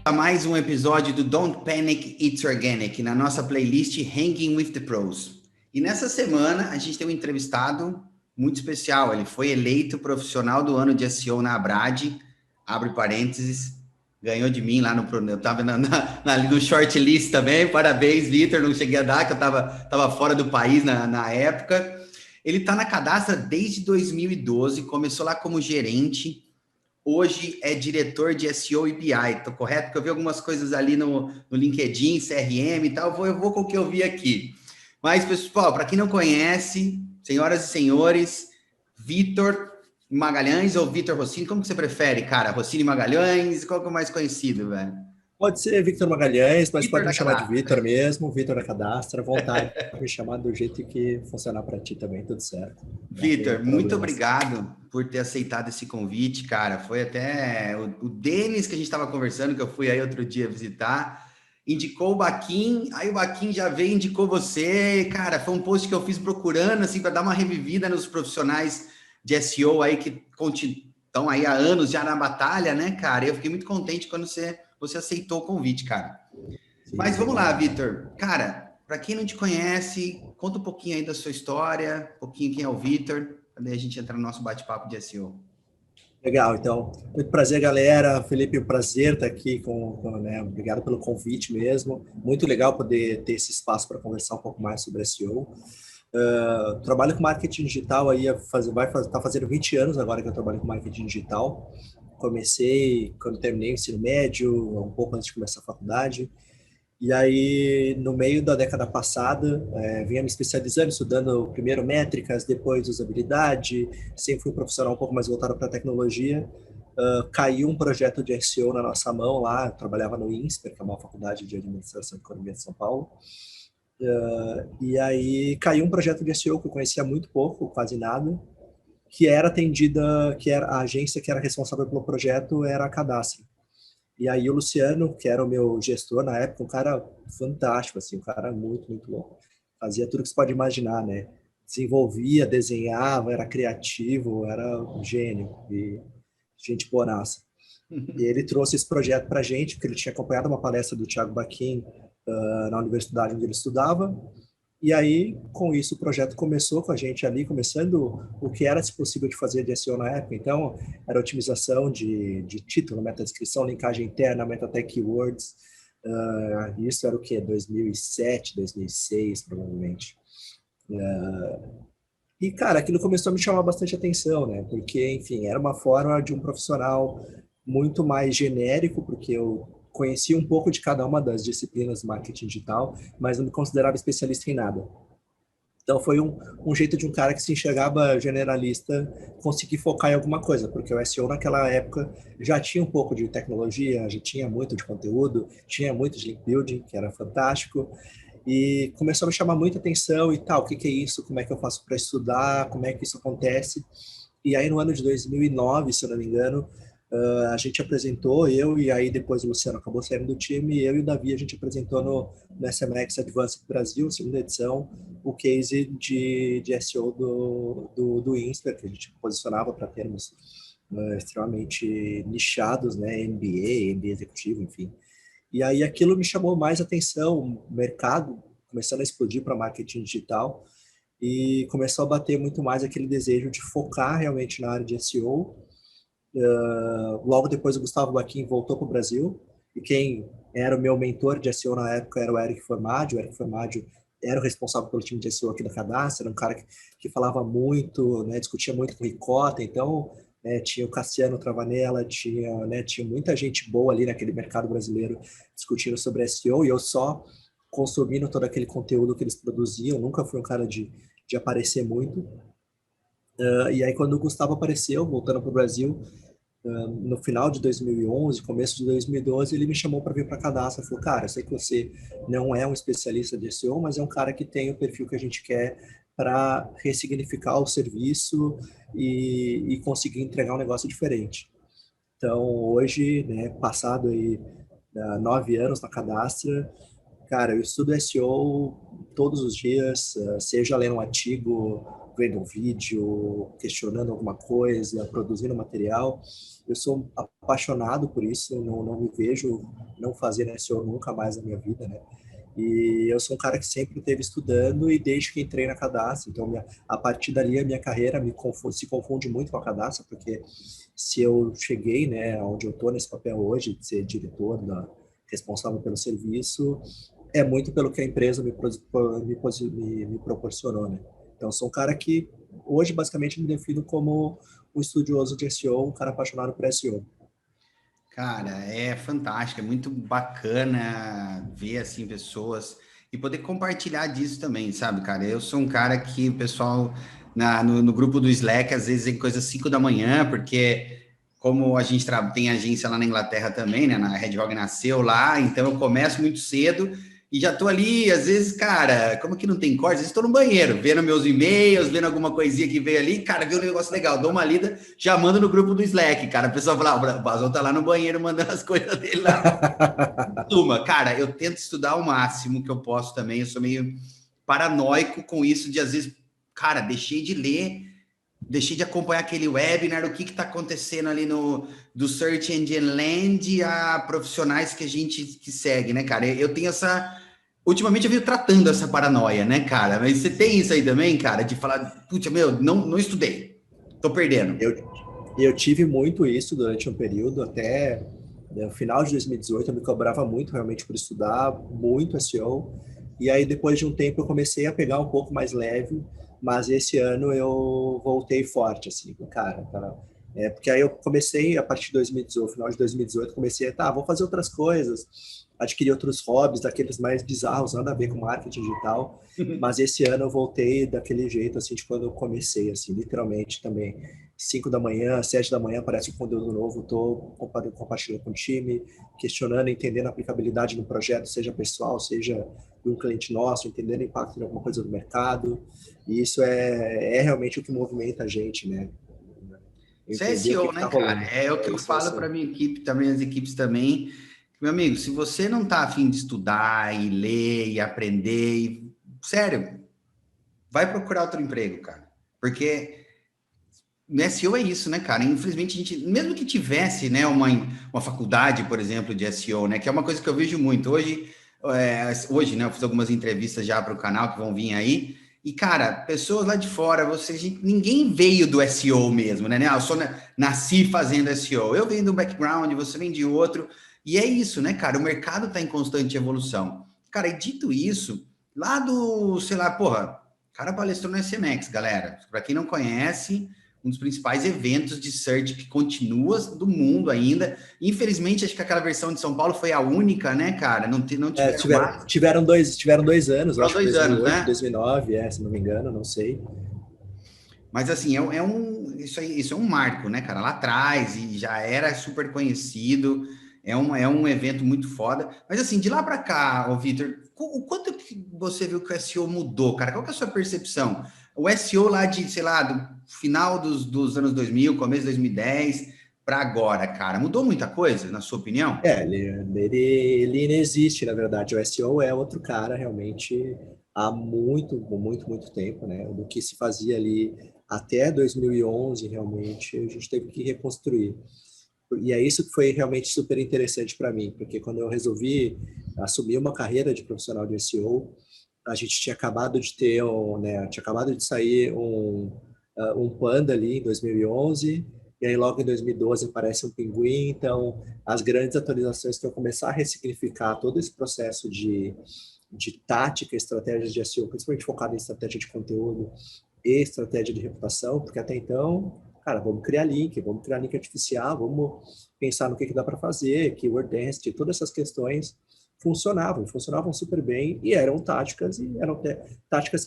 A mais um episódio do Don't Panic, It's Organic, na nossa playlist Hanging with the Pros. E nessa semana a gente tem um entrevistado muito especial. Ele foi eleito profissional do ano de SEO na Abrad, abre parênteses, ganhou de mim lá no... Eu estava no shortlist também, parabéns, Vitor, não cheguei a dar, que eu estava fora do país na época. Ele está na Cadastra desde 2012, começou lá como gerente. Hoje é diretor de SEO e BI, tô correto? Porque eu vi algumas coisas ali no LinkedIn, CRM e tal, eu vou com o que eu vi aqui. Mas, pessoal, para quem não conhece, senhoras e senhores, Vitor Magalhães ou Vitor Rossini, como que você prefere, cara? Rossini Magalhães, qual que é o mais conhecido, velho? Pode ser Victor Magalhães, mas Vitor pode da me chamar de Cadastra. Vitor mesmo, Vitor da Cadastra, à vontade, pode me chamar do jeito que funcionar para ti também, tudo certo. Não tem Vitor, muito problemas. obrigado por ter aceitado esse convite, cara. Foi até o Denis que a gente estava conversando, que eu fui aí outro dia visitar, indicou o Baquim, aí o Baquim já veio e indicou você. Cara, foi um post que eu fiz procurando, assim, para dar uma revivida nos profissionais de SEO aí que estão aí há anos já na batalha, né, cara? Eu fiquei muito contente quando você aceitou o convite, cara. Sim, Mas vamos lá, obrigado. Vitor. Cara, para quem não te conhece, conta um pouquinho aí da sua história, um pouquinho quem é o Vitor, para daí a gente entrar no nosso bate-papo de SEO. Legal, então, muito prazer, galera. Felipe, um prazer estar aqui né, obrigado pelo convite mesmo. Muito legal poder ter esse espaço para conversar um pouco mais sobre SEO. Trabalho com marketing digital aí, tá fazendo 20 anos agora que eu trabalho com marketing digital. Comecei quando terminei o ensino médio, um pouco antes de começar a faculdade. E aí, no meio da década passada, vinha me especializando, estudando primeiro métricas, depois usabilidade, sempre fui um profissional um pouco mais voltado para tecnologia. Caiu um projeto de SEO na nossa mão lá, eu trabalhava no INSPER, que é uma faculdade de administração e economia de São Paulo. E aí caiu um projeto de SEO que eu conhecia muito pouco, quase nada, que era atendida, que era a agência que era responsável pelo projeto era a Cadastra. E aí o Luciano, que era o meu gestor na época, um cara fantástico, assim, um cara muito, muito louco. Fazia tudo que você pode imaginar, né? Desenvolvia, desenhava, era criativo, era um gênio e gente bonaça. E ele trouxe esse projeto para a gente, porque ele tinha acompanhado uma palestra do Thiago Baquin na universidade onde ele estudava. E aí, com isso, o projeto começou com a gente ali, começando o que era possível de fazer de SEO na época. Então, era otimização de título, meta-descrição, linkagem interna, meta-tag keywords. Isso era o quê? 2007, 2006, provavelmente. E, cara, aquilo começou a me chamar bastante atenção, né? Porque, enfim, era uma forma de um profissional muito mais genérico, porque eu conhecia um pouco de cada uma das disciplinas do marketing digital, mas não me considerava especialista em nada. Então foi um jeito de um cara que se enxergava generalista conseguir focar em alguma coisa, porque o SEO naquela época já tinha um pouco de tecnologia, já tinha muito de conteúdo, tinha muito de link building, que era fantástico, e começou a me chamar muita atenção e tal, o que é isso, como é que eu faço para estudar, como é que isso acontece. E aí no ano de 2009, se eu não me engano, a gente apresentou, eu e aí depois o Luciano acabou saindo do time, e eu e o Davi a gente apresentou no SMX Advanced Brasil, segunda edição, o case de SEO do Insper, que a gente posicionava para termos extremamente nichados, né, MBA executivo, enfim. E aí aquilo me chamou mais atenção, o mercado começando a explodir para marketing digital, e começou a bater muito mais aquele desejo de focar realmente na área de SEO. Logo depois o Gustavo Baquin voltou para o Brasil, e quem era o meu mentor de SEO na época era o Eric Formaggio. O Eric Formaggio era o responsável pelo time de SEO aqui da Cadastra, era um cara que falava muito, né, discutia muito com o Ricota, então tinha o Cassiano Travanella, tinha muita gente boa ali naquele mercado brasileiro discutindo sobre SEO, e eu só consumindo todo aquele conteúdo que eles produziam, nunca fui um cara de aparecer muito. E aí quando o Gustavo apareceu, voltando para o Brasil, no final de 2011, começo de 2012, ele me chamou para vir para a Cadastra. Falou, cara, eu sei que você não é um especialista de SEO, mas é um cara que tem o perfil que a gente quer para ressignificar o serviço e conseguir entregar um negócio diferente. Então, hoje, né, passado aí 9 anos na Cadastra, cara, eu estudo SEO todos os dias, seja lendo um artigo, vendo um vídeo, questionando alguma coisa, produzindo material. Eu sou apaixonado por isso, não me vejo não fazendo SEO nunca mais na minha vida, né? E eu sou um cara que sempre esteve estudando e desde que entrei na Cadastra, então a partir dali a minha carreira se confunde muito com a Cadastra, porque se eu cheguei, né, onde eu estou nesse papel hoje, de ser diretor, responsável pelo serviço, é muito pelo que a empresa me proporcionou, né? Então, sou um cara que hoje basicamente me defino como um estudioso de SEO, um cara apaixonado por SEO. Cara, é fantástico, é muito bacana ver assim pessoas e poder compartilhar disso também, sabe, cara? Eu sou um cara que o pessoal no grupo do Slack às vezes tem coisa às 5 da manhã, porque como a gente tem agência lá na Inglaterra também, né? Na Red Hog nasceu lá, então eu começo muito cedo e já tô ali, às vezes, cara, como que não tem corte? Às vezes estou no banheiro, vendo meus e-mails, vendo alguma coisinha que veio ali, cara, viu um negócio legal, dou uma lida, já mando no grupo do Slack, cara. A pessoa fala, o Bazão tá lá no banheiro mandando as coisas dele lá. Turma, cara, eu tento estudar o máximo que eu posso também, eu sou meio paranoico com isso de, às vezes, cara, deixei de ler, deixei de acompanhar aquele webinar, o que está acontecendo ali do Search Engine Land a profissionais que a gente que segue, né, cara? Eu tenho essa... Ultimamente eu venho tratando essa paranoia, né, cara? Mas você tem isso aí também, cara, de falar, putz, meu, não estudei, tô perdendo. Eu tive muito isso durante um período, até no final de 2018, eu me cobrava muito realmente por estudar, muito SEO, e aí depois de um tempo eu comecei a pegar um pouco mais leve, mas esse ano eu voltei forte, assim, cara, porque aí eu comecei, a partir de 2018, final de 2018, comecei vou fazer outras coisas, adquirir outros hobbies, daqueles mais bizarros, nada a ver com marketing digital, mas esse ano eu voltei daquele jeito, assim, de quando eu comecei, assim, literalmente também. 5 da manhã, 7 da manhã, aparece um conteúdo novo, estou compartilhando com o time, questionando, entendendo a aplicabilidade no projeto, seja pessoal, seja de um cliente nosso, entendendo o impacto de alguma coisa do mercado. E isso é realmente o que movimenta a gente, né? Isso é Entender o que SEO, né, está cara? rolando. É o que eu Isso é falo para SEO. minha equipe, também as equipes também. Meu amigo, se você não tá afim de estudar e ler e aprender, sério, vai procurar outro emprego, cara. Porque no SEO é isso, né, cara? Infelizmente, a gente, mesmo que tivesse, né, uma faculdade, por exemplo, de SEO, né, que é uma coisa que eu vejo muito. Hoje, né, eu fiz algumas entrevistas já para o canal que vão vir aí. E, cara, pessoas lá de fora, ninguém veio do SEO mesmo, né? Eu só nasci fazendo SEO. Eu venho de um background, você vem de outro. E é isso, né, cara? O mercado está em constante evolução. Cara, e dito isso, lá do, sei lá, porra, cara palestrou no SMX, galera. Para quem não conhece, um dos principais eventos de search que continua do mundo ainda. Infelizmente, acho que aquela versão de São Paulo foi a única, né, cara? Não tiveram mais. Tiveram 2 anos, eu Foram acho que 2 anos, 2008, né? 2009, se não me engano, não sei. Mas assim, isso é um marco, né, cara? Lá atrás, e já era super conhecido, é um evento muito foda. Mas assim, de lá para cá, ô Vitor, o quanto que você viu que o SEO mudou, cara? Qual que é a sua percepção? O SEO lá de, sei lá, do final dos anos 2000, começo de 2010, para agora, cara, mudou muita coisa, na sua opinião? Ele não existe, na verdade. O SEO é outro cara, realmente, há muito tempo, né? Do que se fazia ali até 2011, realmente, a gente teve que reconstruir. E é isso que foi realmente super interessante para mim, porque quando eu resolvi assumir uma carreira de profissional de SEO, a gente tinha acabado de ter, tinha acabado de sair um Panda ali em 2011, e aí logo em 2012 aparece um Pinguim, então as grandes atualizações que eu começar a ressignificar todo esse processo de tática, estratégias de SEO, principalmente focado em estratégia de conteúdo e estratégia de reputação, porque até então, cara, vamos criar link artificial, vamos pensar no que dá para fazer, keyword density, todas essas questões funcionavam super bem e eram táticas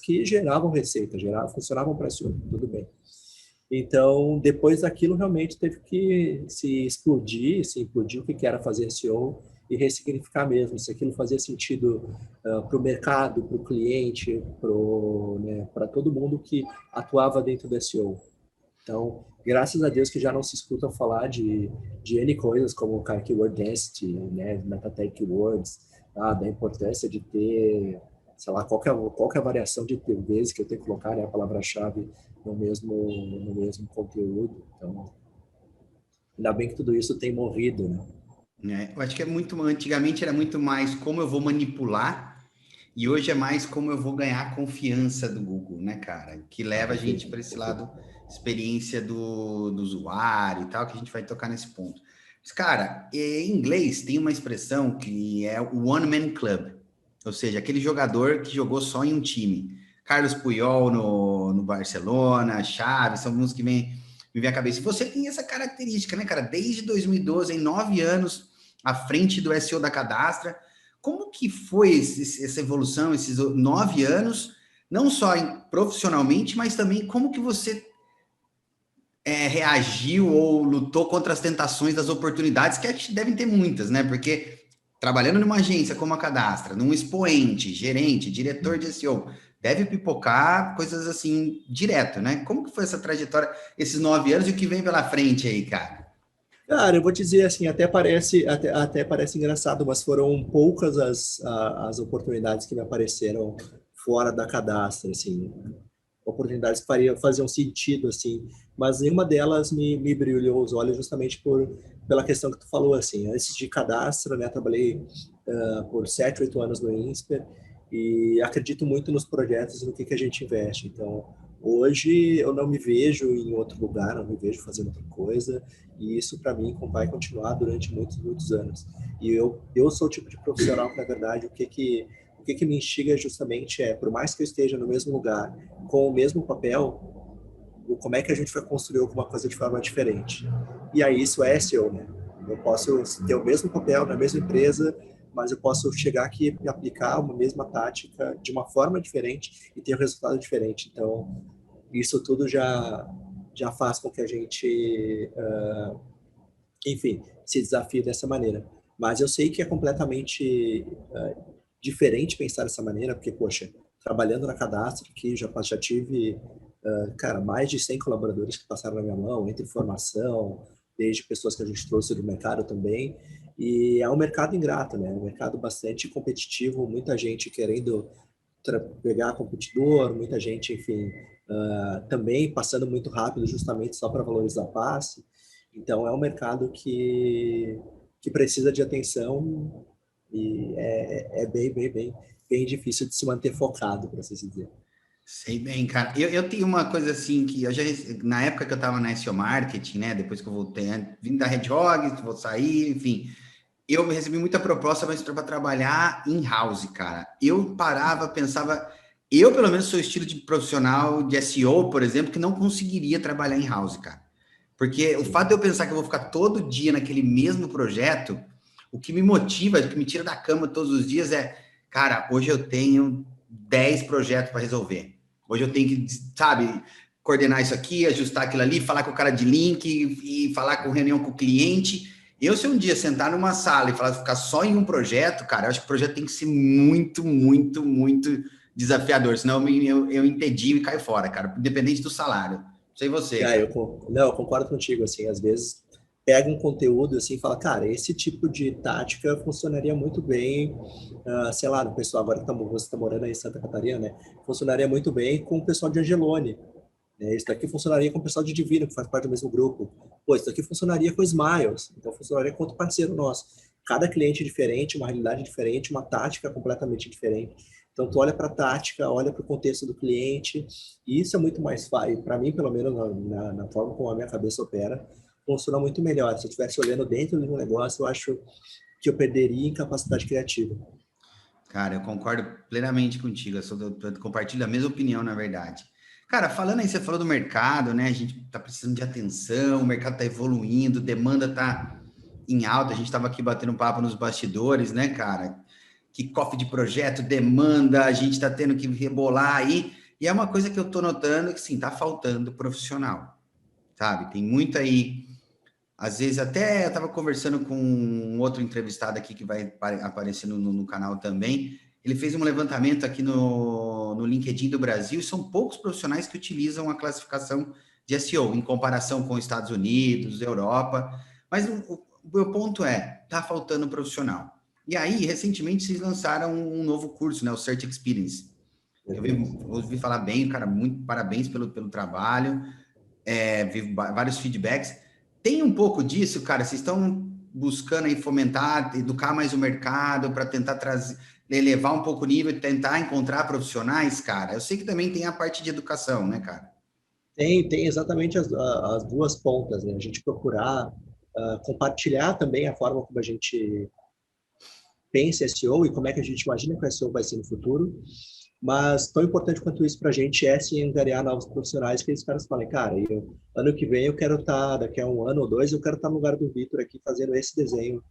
que geravam receita, funcionavam para SEO, tudo bem. Então, depois daquilo, realmente teve que se implodir o que era fazer SEO e ressignificar mesmo, se aquilo fazia sentido para o mercado, para o cliente, para todo mundo que atuava dentro do SEO. Então, graças a Deus que já não se escuta falar de N coisas como Keyword Density, né, Meta Tag Keywords, da importância de ter sei lá, qual que é a variação de vezes que eu tenho que colocar, né, a palavra-chave no mesmo conteúdo. Então, ainda bem que tudo isso tem morrido, né? Né? Eu acho que antigamente era muito mais como eu vou manipular, e hoje é mais como eu vou ganhar a confiança do Google, né, cara? Que leva a gente Perfeito, para esse perfeito. lado, experiência do usuário e tal, que a gente vai tocar nesse ponto. Mas, cara, em inglês tem uma expressão que é o One Man Club, ou seja, aquele jogador que jogou só em um time. Carlos Puyol no Barcelona, Xavi, são uns que me vem à cabeça. E você tem essa característica, né, cara? Desde 2012, em 9 anos, à frente do SEO da Cadastra. Como que foi essa evolução, esses 9 anos, não só profissionalmente, mas também como que você reagiu ou lutou contra as tentações das oportunidades, que acho que devem ter muitas, né? Porque trabalhando numa agência como a Cadastra, num expoente, gerente, diretor de SEO, deve pipocar coisas assim direto, né? Como que foi essa trajetória, esses 9 anos e o que vem pela frente aí, cara? Cara, eu vou dizer assim, até parece engraçado, mas foram poucas as oportunidades que me apareceram fora da cadastra, assim, oportunidades que faziam sentido, assim, mas nenhuma delas me brilhou os olhos justamente pela questão que tu falou, assim, antes de cadastra, né, trabalhei por 7, 8 anos no INSPER e acredito muito nos projetos e no que a gente investe, então hoje eu não me vejo em outro lugar, não me vejo fazendo outra coisa, e isso para mim vai continuar durante muitos, muitos anos. E eu sou o tipo de profissional que, na verdade, o que me instiga justamente por mais que eu esteja no mesmo lugar, com o mesmo papel, como é que a gente vai construir alguma coisa de forma diferente. E aí isso é SEO, né? Eu posso ter o mesmo papel na mesma empresa, mas eu posso chegar aqui e aplicar uma mesma tática de uma forma diferente e ter um resultado diferente. Então, isso tudo já faz com que a gente, enfim, se desafie dessa maneira. Mas eu sei que é completamente diferente pensar dessa maneira, porque, poxa, trabalhando na Cadastro aqui, já tive, cara, mais de 100 colaboradores que passaram na minha mão, entre formação, desde pessoas que a gente trouxe do mercado também, e é um mercado ingrato, né? Um mercado bastante competitivo, muita gente querendo pegar competidor, muita gente, enfim, também passando muito rápido justamente só para valorizar passe. Então, é um mercado que precisa de atenção e é bem difícil de se manter focado, para assim dizer. Sei bem, cara. Eu tenho uma coisa assim que eu já na época que eu estava na SEO Marketing, né? Depois que eu voltei, vim da Red Hog, vou sair, enfim. Eu recebi muita proposta, mas para trabalhar in house, cara. Eu parava, pensava, eu pelo menos sou o estilo de profissional de SEO, por exemplo, que não conseguiria trabalhar in house, cara. Porque o fato Sim. de eu pensar que eu vou ficar todo dia naquele mesmo projeto, o que me motiva, o que me tira da cama todos os dias é, cara, hoje eu tenho 10 projetos para resolver. Hoje eu tenho que, sabe, coordenar isso aqui, ajustar aquilo ali, falar com o cara de link e falar com reunião com o cliente. Eu, se um dia sentar numa sala e ficar só em um projeto, cara, eu acho que o projeto tem que ser muito, muito, muito desafiador, senão eu entendi e caio fora, cara, independente do salário. Não sei você, Ah, cara. não, eu concordo contigo, assim, às vezes pega um conteúdo assim e fala, cara, esse tipo de tática funcionaria muito bem, sei lá, no pessoal, agora que você está morando aí em Santa Catarina, né, funcionaria muito bem com o pessoal de Angelone, né, isso daqui funcionaria com o pessoal de Divino, que faz parte do mesmo grupo, pô, isso daqui funcionaria com Smiles, então funcionaria com outro parceiro nosso. Cada cliente é diferente, uma realidade diferente, uma tática completamente diferente. Então, tu olha para a tática, olha para o contexto do cliente, e isso é muito mais fácil, para mim, pelo menos na forma como a minha cabeça opera, funciona muito melhor. Se eu estivesse olhando dentro de um negócio, eu acho que eu perderia em capacidade criativa. Cara, eu concordo plenamente contigo. Eu compartilho a mesma opinião, na verdade. Cara, falando aí, você falou do mercado, né? A gente tá precisando de atenção, o mercado tá evoluindo, demanda tá em alta. A gente estava aqui batendo um papo nos bastidores, né, cara? Que cofre de projeto, demanda, a gente está tendo que rebolar aí. E é uma coisa que eu tô notando que, sim, tá faltando profissional, sabe? Tem muito aí. Às vezes, até eu estava conversando com um outro entrevistado aqui que vai aparecer no canal também. Ele fez um levantamento aqui no LinkedIn do Brasil, e são poucos profissionais que utilizam a classificação de SEO em comparação com os Estados Unidos, Europa. Mas o meu ponto é, está faltando profissional. E aí, recentemente, vocês lançaram um novo curso, né? O Search Experience. Ouvi falar bem, cara, muito parabéns pelo trabalho, vi vários feedbacks. Tem um pouco disso, cara, vocês estão buscando aí fomentar, educar mais o mercado para tentar trazer, elevar um pouco o nível e tentar encontrar profissionais, cara? Eu sei que também tem a parte de educação, né, cara? Tem exatamente as duas pontas, né? A gente procurar compartilhar também a forma como a gente pensa SEO e como é que a gente imagina que o SEO vai ser no futuro. Mas tão importante quanto isso para a gente é se angariar novos profissionais, que esses caras falem, cara, ano que vem eu quero estar, daqui a um ano ou dois, eu quero estar no lugar do Vitor aqui fazendo esse desenho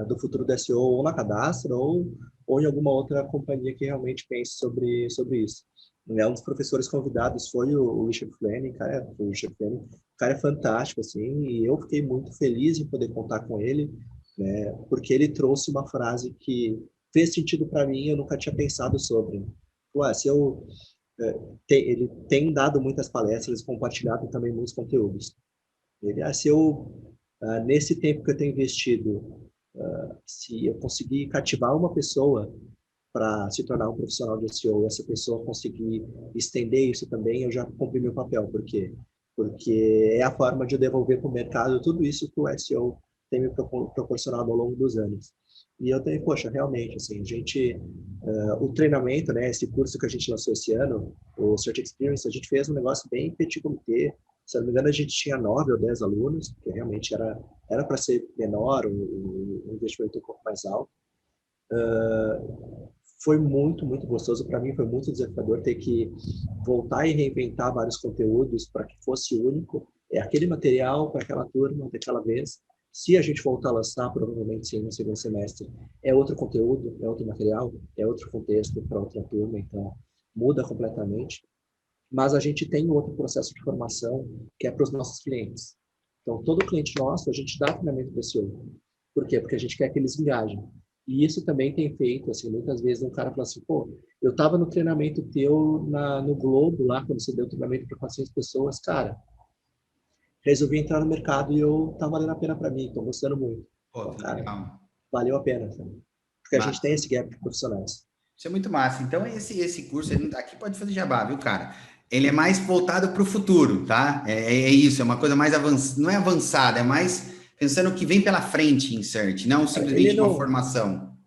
do futuro do SEO, ou na Cadastra, ou em alguma outra companhia que realmente pense sobre isso. Um dos professores convidados foi o Richard Fleming, cara, o Richard Fleming, o cara é fantástico, assim, e eu fiquei muito feliz em poder contar com ele, né, porque ele trouxe uma frase que fez sentido para mim e eu nunca tinha pensado sobre. Ué, se eu, ele tem dado muitas palestras, compartilhado também muitos conteúdos. Se eu, nesse tempo que eu tenho investido, se eu conseguir cativar uma pessoa para se tornar um profissional de SEO, e essa pessoa conseguir estender isso também, eu já cumpri meu papel. Por quê? Porque é a forma de eu devolver para o mercado tudo isso que o SEO tem me proporcionado ao longo dos anos. E eu tenho, poxa, realmente, assim, o treinamento, né, esse curso que a gente lançou esse ano, o Search Experience, a gente fez um negócio bem petit comité. Se não me engano, a gente tinha 9 ou 10 alunos, porque realmente era para ser menor, um investimento um pouco mais alto. Foi muito gostoso. Para mim, foi muito desafiador ter que voltar e reinventar vários conteúdos para que fosse único. É aquele material para aquela turma, daquela vez. Se a gente voltar a lançar, provavelmente sim, no segundo semestre, é outro conteúdo, é outro material, é outro contexto para outra turma, então muda completamente. Mas a gente tem outro processo de formação que é para os nossos clientes. Então, todo cliente nosso, a gente dá treinamento para esse outro. Por quê? Porque a gente quer que eles engajem. E isso também tem feito, assim, muitas vezes um cara fala assim, pô, eu estava no treinamento teu no Globo, lá, quando você deu treinamento para 400 pessoas, cara, resolvi entrar no mercado e tá valendo a pena para mim, estou gostando muito. Pô, Então, que cara, legal. valeu a pena, sabe? Porque a gente tem esse gap de profissionais. Isso é muito massa. Então, esse curso, ele aqui pode fazer jabá, viu, cara? Ele é mais voltado para o futuro, tá? É isso, é uma coisa mais avançada, não é avançada, é mais pensando o que vem pela frente, Insert, não Cara, ele simplesmente uma não, formação.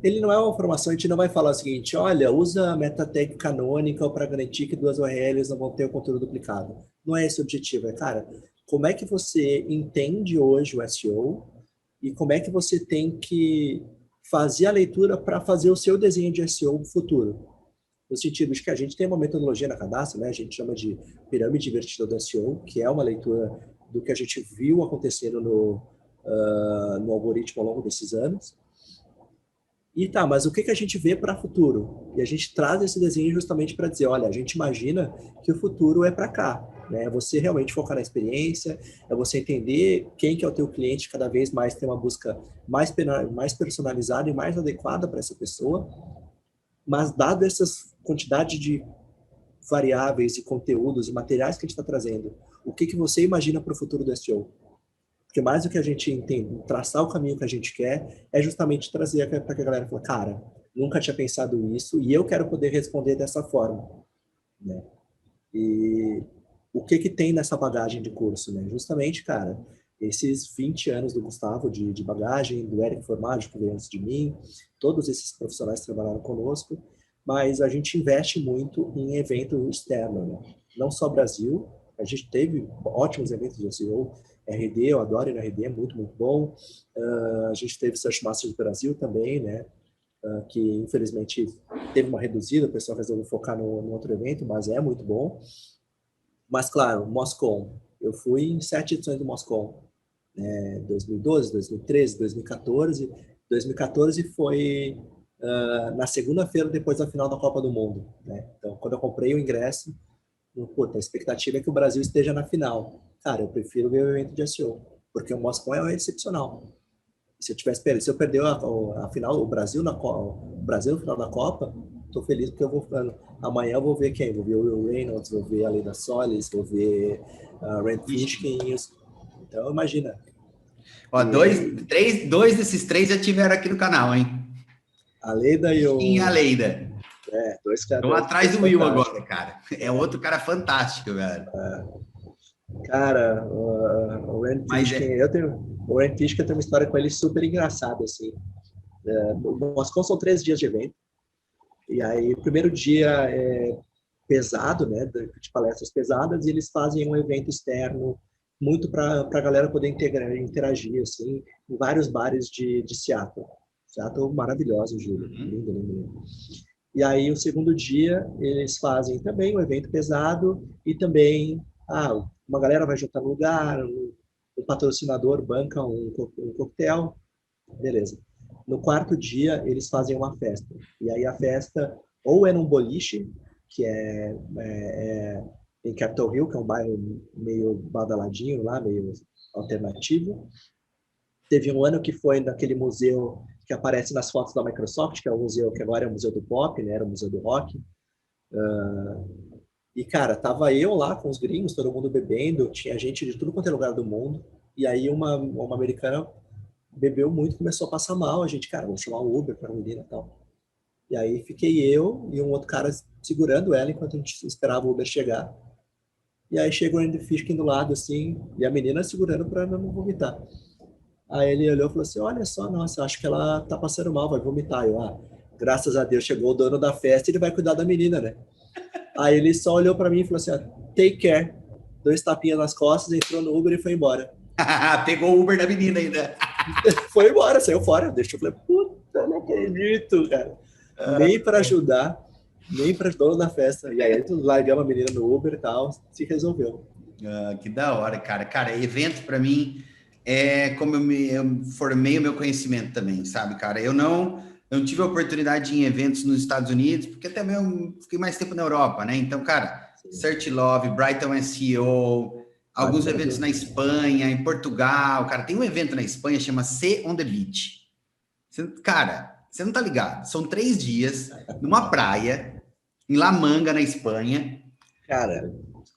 ele não é uma formação, a gente não vai falar o seguinte, olha, usa a Meta-tag canônica para garantir que duas URLs não vão ter o conteúdo duplicado. Não é esse o objetivo, cara, como é que você entende hoje o SEO e como é que você tem que fazer a leitura para fazer o seu desenho de SEO futuro. No sentido de que a gente tem uma metodologia na Cadastra, né? A gente chama de pirâmide invertida do SEO, que é uma leitura do que a gente viu acontecendo no algoritmo ao longo desses anos. E tá, mas o que a gente vê para o futuro? E a gente traz esse desenho justamente para dizer, olha, a gente imagina que o futuro é para cá, né? É você realmente focar na experiência, é você entender quem que é o teu cliente, cada vez mais ter uma busca mais personalizada e mais adequada para essa pessoa, mas dado essas quantidade de variáveis e conteúdos e materiais que a gente está trazendo, o que você imagina para o futuro do SEO? Porque mais do que a gente entende, traçar o caminho que a gente quer, é justamente trazer para que a galera fale, cara, nunca tinha pensado nisso e eu quero poder responder dessa forma, né? E o que tem nessa bagagem de curso, né? Justamente, cara, esses 20 anos do Gustavo de bagagem, do Eric Formaggio, que veio antes de mim, todos esses profissionais trabalharam conosco, mas a gente investe muito em evento externo, né? Não só Brasil, a gente teve ótimos eventos de SEO, RD, eu adoro ir na RD, é muito bom. A gente teve Search Masters do Brasil também, né? Que infelizmente teve uma reduzida, o pessoal resolveu focar no outro evento, mas é muito bom. Mas, claro, Moscou. Eu fui em 7 edições do Moscou. 2012, 2013, 2014. 2014 foi na segunda-feira depois da final da Copa do Mundo. Né? Então, quando eu comprei o ingresso, a expectativa é que o Brasil esteja na final. Cara, eu prefiro ver o evento de SEO, porque o Moscou é excepcional. Se eu perder a final, o Brasil no final da Copa, estou feliz porque eu vou amanhã eu vou ver quem? Vou ver o Will Reynolds, vou ver a Leda Solis, vou ver Rand Fishkin. Então, imagina. Ó, dois desses três já tiveram aqui no canal, hein? A Leida e o... E a Leida. Dois caras. Estão atrás do Will agora, cara. É outro cara fantástico, velho. Cara, o Rand Fishkin, o Rand Fishkin tem uma história com ele super engraçada, assim. O Moscou são 3 dias de evento. E aí, o primeiro dia é pesado, né, de palestras pesadas, e eles fazem um evento externo muito para a galera poder interagir, assim, em vários bares de Seattle. Seattle maravilhosa, Júlio. Lindo, lindo, lindo. E aí, o segundo dia, eles fazem também um evento pesado e também, uma galera vai juntar no lugar, um patrocinador banca um coquetel, beleza. No quarto dia, eles fazem uma festa. E aí, a festa ou é num boliche, que é em Capitol Hill, que é um bairro meio badaladinho lá, meio alternativo. Teve um ano que foi naquele museu que aparece nas fotos da Microsoft, que é o museu que agora é o Museu do Pop, né? Era o Museu do Rock. E, cara, tava eu lá com os gringos, todo mundo bebendo, tinha gente de tudo quanto é lugar do mundo. E aí uma americana bebeu muito, começou a passar mal. A gente, cara, vamos chamar o Uber pra menina e tal. E aí fiquei eu e um outro cara segurando ela enquanto a gente esperava o Uber chegar. E aí chegou o Andy Fishkin do lado, assim, e a menina segurando pra não vomitar. Aí ele olhou e falou assim, olha só, nossa, acho que ela tá passando mal, vai vomitar. Eu, graças a Deus, chegou o dono da festa e ele vai cuidar da menina, né? Aí ele só olhou pra mim e falou assim, take care. 2 tapinhas nas costas, entrou no Uber e foi embora. Pegou o Uber da menina ainda. Foi embora, saiu fora. Deixa eu falei, puta, não acredito, cara. Nem para ajudar, nem para dono da festa. E aí largamos a menina no Uber e tal, se resolveu. Que da hora, cara. Cara, evento para mim é como eu formei o meu conhecimento também, sabe, cara? Eu não tive a oportunidade de ir em eventos nos Estados Unidos, porque também eu fiquei mais tempo na Europa, né? Então, cara, Search Love, Brighton SEO, alguns eventos na Espanha, em Portugal. Cara, tem um evento na Espanha, chama C on the Beach. Cara, você não tá ligado. São 3 dias numa praia, em La Manga, na Espanha. Cara,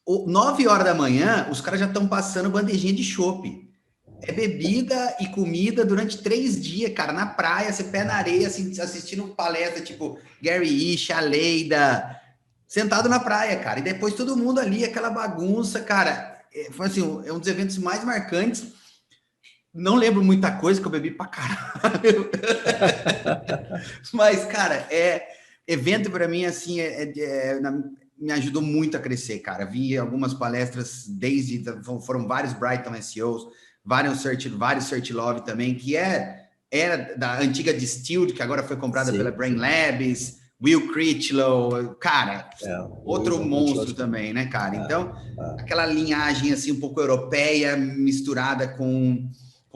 9 horas da manhã, os caras já estão passando bandejinha de chopp. É bebida e comida durante 3 dias, cara, na praia, você pé na areia, assim, assistindo palestra, tipo Gary Ish, a Leida, sentado na praia, cara. E depois todo mundo ali, aquela bagunça, cara. Foi assim, é um dos eventos mais marcantes. Não lembro muita coisa, que eu bebi pra caralho. Mas, cara, evento para mim, assim, me ajudou muito a crescer, cara. Vi algumas palestras foram vários Brighton SEOs, vários Search Love também, que era da antiga Distilled, que agora foi comprada pela Brain Labs, Will Critchlow, cara, outro monstro também, né, cara? Então, aquela linhagem, assim, um pouco europeia, misturada com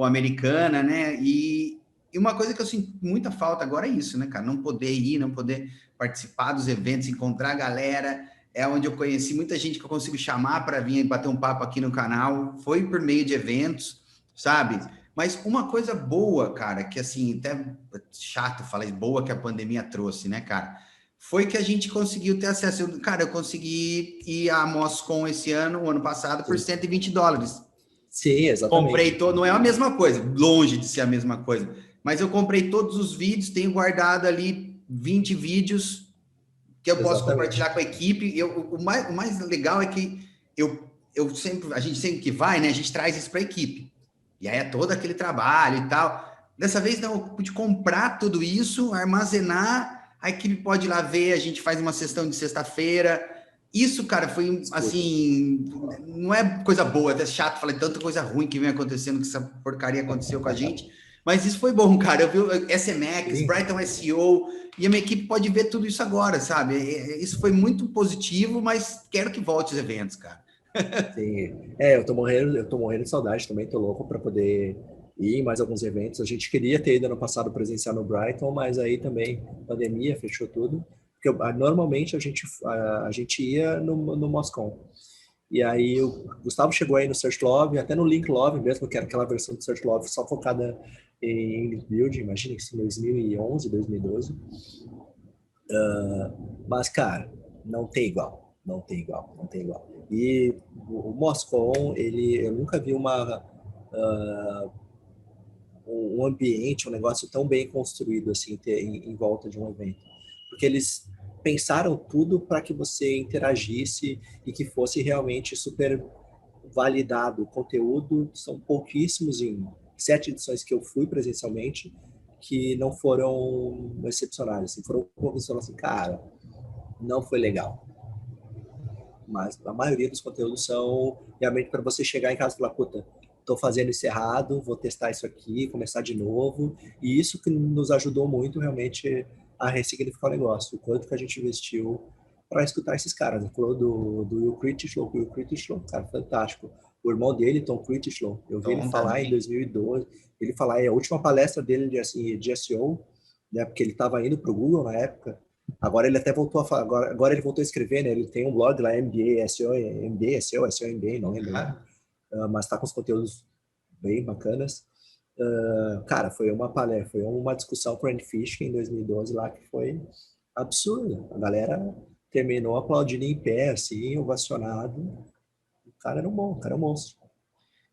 americana, né? E uma coisa que eu sinto muita falta agora é isso, né, cara? Não poder ir, não poder participar dos eventos, encontrar a galera. É onde eu conheci muita gente que eu consigo chamar para vir bater um papo aqui no canal. Foi por meio de eventos, sabe? Mas uma coisa boa, cara, que assim, até chato falar boa que a pandemia trouxe, né, cara? Foi que a gente conseguiu ter acesso. Cara, eu consegui ir a Moscou esse ano, o ano passado, por $120. Sim, exatamente. Comprei todo, não é a mesma coisa, longe de ser a mesma coisa, mas eu comprei todos os vídeos, tenho guardado ali 20 vídeos que eu posso compartilhar com a equipe. O mais legal é que a gente sempre que vai, né, a gente traz isso para a equipe. E aí é todo aquele trabalho e tal. Dessa vez não, eu pude comprar tudo isso, armazenar, a equipe pode ir lá ver, a gente faz uma sessão de sexta-feira. Isso, cara, foi assim, não é coisa boa, até chato falar tanta coisa ruim que vem acontecendo, que essa porcaria aconteceu com a gente, mas isso foi bom, cara. Eu vi SMX, Brighton SEO, e a minha equipe pode ver tudo isso agora, sabe? Isso foi muito positivo, mas quero que volte os eventos, cara. Sim, eu tô morrendo de saudade também, tô louco para poder ir em mais alguns eventos. A gente queria ter ido ano passado presenciar no Brighton, mas aí também pandemia fechou tudo. Porque normalmente a gente ia no Moscou. E aí o Gustavo chegou aí no Search Love, até no Link Love mesmo, que era aquela versão do Search Love só focada em Link Building, imagina isso em 2011, 2012. Mas, cara, não tem igual, não tem igual, não tem igual. E o Moscou, eu nunca vi um ambiente, um negócio tão bem construído assim em volta de um evento, porque eles pensaram tudo para que você interagisse e que fosse realmente super validado. O conteúdo são pouquíssimos em 7 edições que eu fui presencialmente que não foram excepcionais, assim, foram poucos que falaram assim, cara, não foi legal. Mas a maioria dos conteúdos são realmente para você chegar em casa e falar, puta, estou fazendo isso errado, vou testar isso aqui, começar de novo. E isso que nos ajudou muito realmente a ressignificar o negócio. O quanto que a gente investiu para escutar esses caras. Ele falou do Will Critchlow, cara, fantástico. O irmão dele, Tom Critchlow, eu vi ele Tom falar também. em 2012, ele falar, a última palestra dele de SEO, né, porque ele estava indo para o Google na época. Agora ele até voltou a falar, agora ele voltou a escrever, né? Ele tem um blog lá, MBA, SEO, MBA, SEO, SEO, MBA, não lembro agora. Mas está com os conteúdos bem bacanas. Cara, foi uma palestra, foi uma discussão com o Andy Fish em 2012 lá que foi absurda. A galera terminou aplaudindo em pé, assim, ovacionado. O cara era um bom, o cara é um monstro.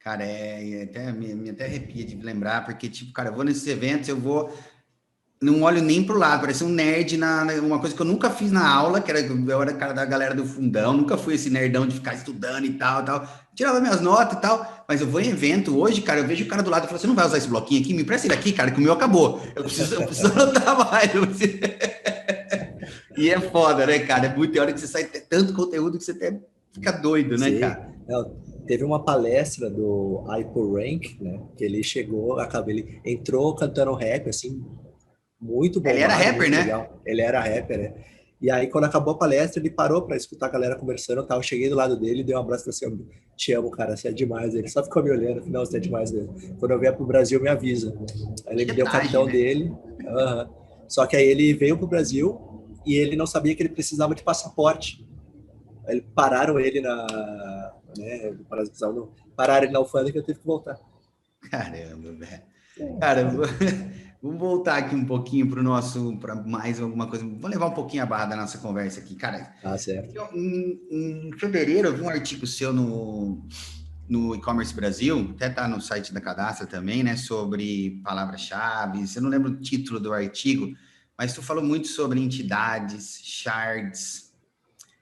Cara, até, me até arrepia de lembrar, porque, tipo, cara, eu vou nesses eventos, eu vou, não olho nem pro lado, parece um nerd uma coisa que eu nunca fiz na aula, que era, eu era cara da galera do fundão, nunca fui esse nerdão de ficar estudando e tal, tal. Tirava minhas notas e tal, mas eu vou em evento hoje, cara, eu vejo o cara do lado e falo, você não vai usar esse bloquinho aqui? Me empresta ele aqui, cara, que o meu acabou. Eu preciso anotar mais. E é foda, né, cara? É muito, tem hora que você sai tanto conteúdo que você até fica doido, né, Sim. cara? Teve uma palestra do HyperRank, né? Que ele chegou, ele entrou cantando rap, assim, muito Ele era bombado, rapper, muito né? legal. Ele era rapper, né? E aí, quando acabou a palestra, ele parou para escutar a galera conversando. Eu cheguei do lado dele, dei um abraço e falei assim: te amo, cara, você é demais. Ele só ficou me olhando, não, você é demais mesmo. Quando eu vier pro Brasil, me avisa. Aí ele me deu o Piedade, cartão né? dele. Uhum. Só que aí ele veio pro Brasil e ele não sabia que ele precisava de passaporte. Aí pararam ele né, pararam ele na alfândega e eu tive que voltar. Caramba, velho. Cara, vamos voltar aqui um pouquinho para mais alguma coisa. Vou levar um pouquinho a barra da nossa conversa aqui, cara. Ah, certo. Em fevereiro, eu vi um artigo seu no E-Commerce Brasil, até tá no site da Cadastra também, né, sobre palavras-chave. Eu não lembro o título do artigo, mas tu falou muito sobre entidades, shards,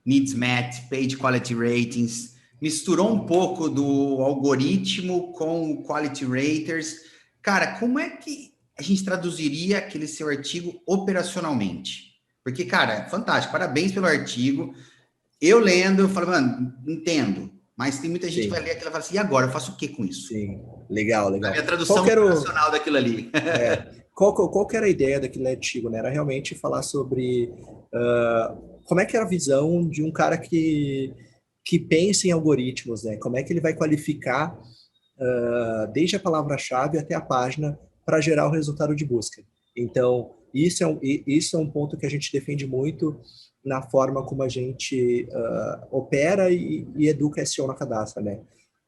needs met, page quality ratings, misturou um pouco do algoritmo com o quality raters. Cara, como é que a gente traduziria aquele seu artigo operacionalmente? Porque, cara, é fantástico, parabéns pelo artigo. Eu lendo, eu falo, mano, entendo, mas tem muita gente que vai Sim, ler aquilo e fala assim, e agora? Eu faço o que com isso? sim. Legal, A legal. minha Qual tradução que era o, operacional daquilo ali. qual que era a ideia daquele artigo, né? Era realmente falar sobre como é que era a visão de um cara que pensa em algoritmos, né? Como é que ele vai qualificar desde a palavra-chave até a página para gerar o resultado de busca. Então, isso é um ponto que a gente defende muito na forma como a gente opera e educa SEO na cadastra, né?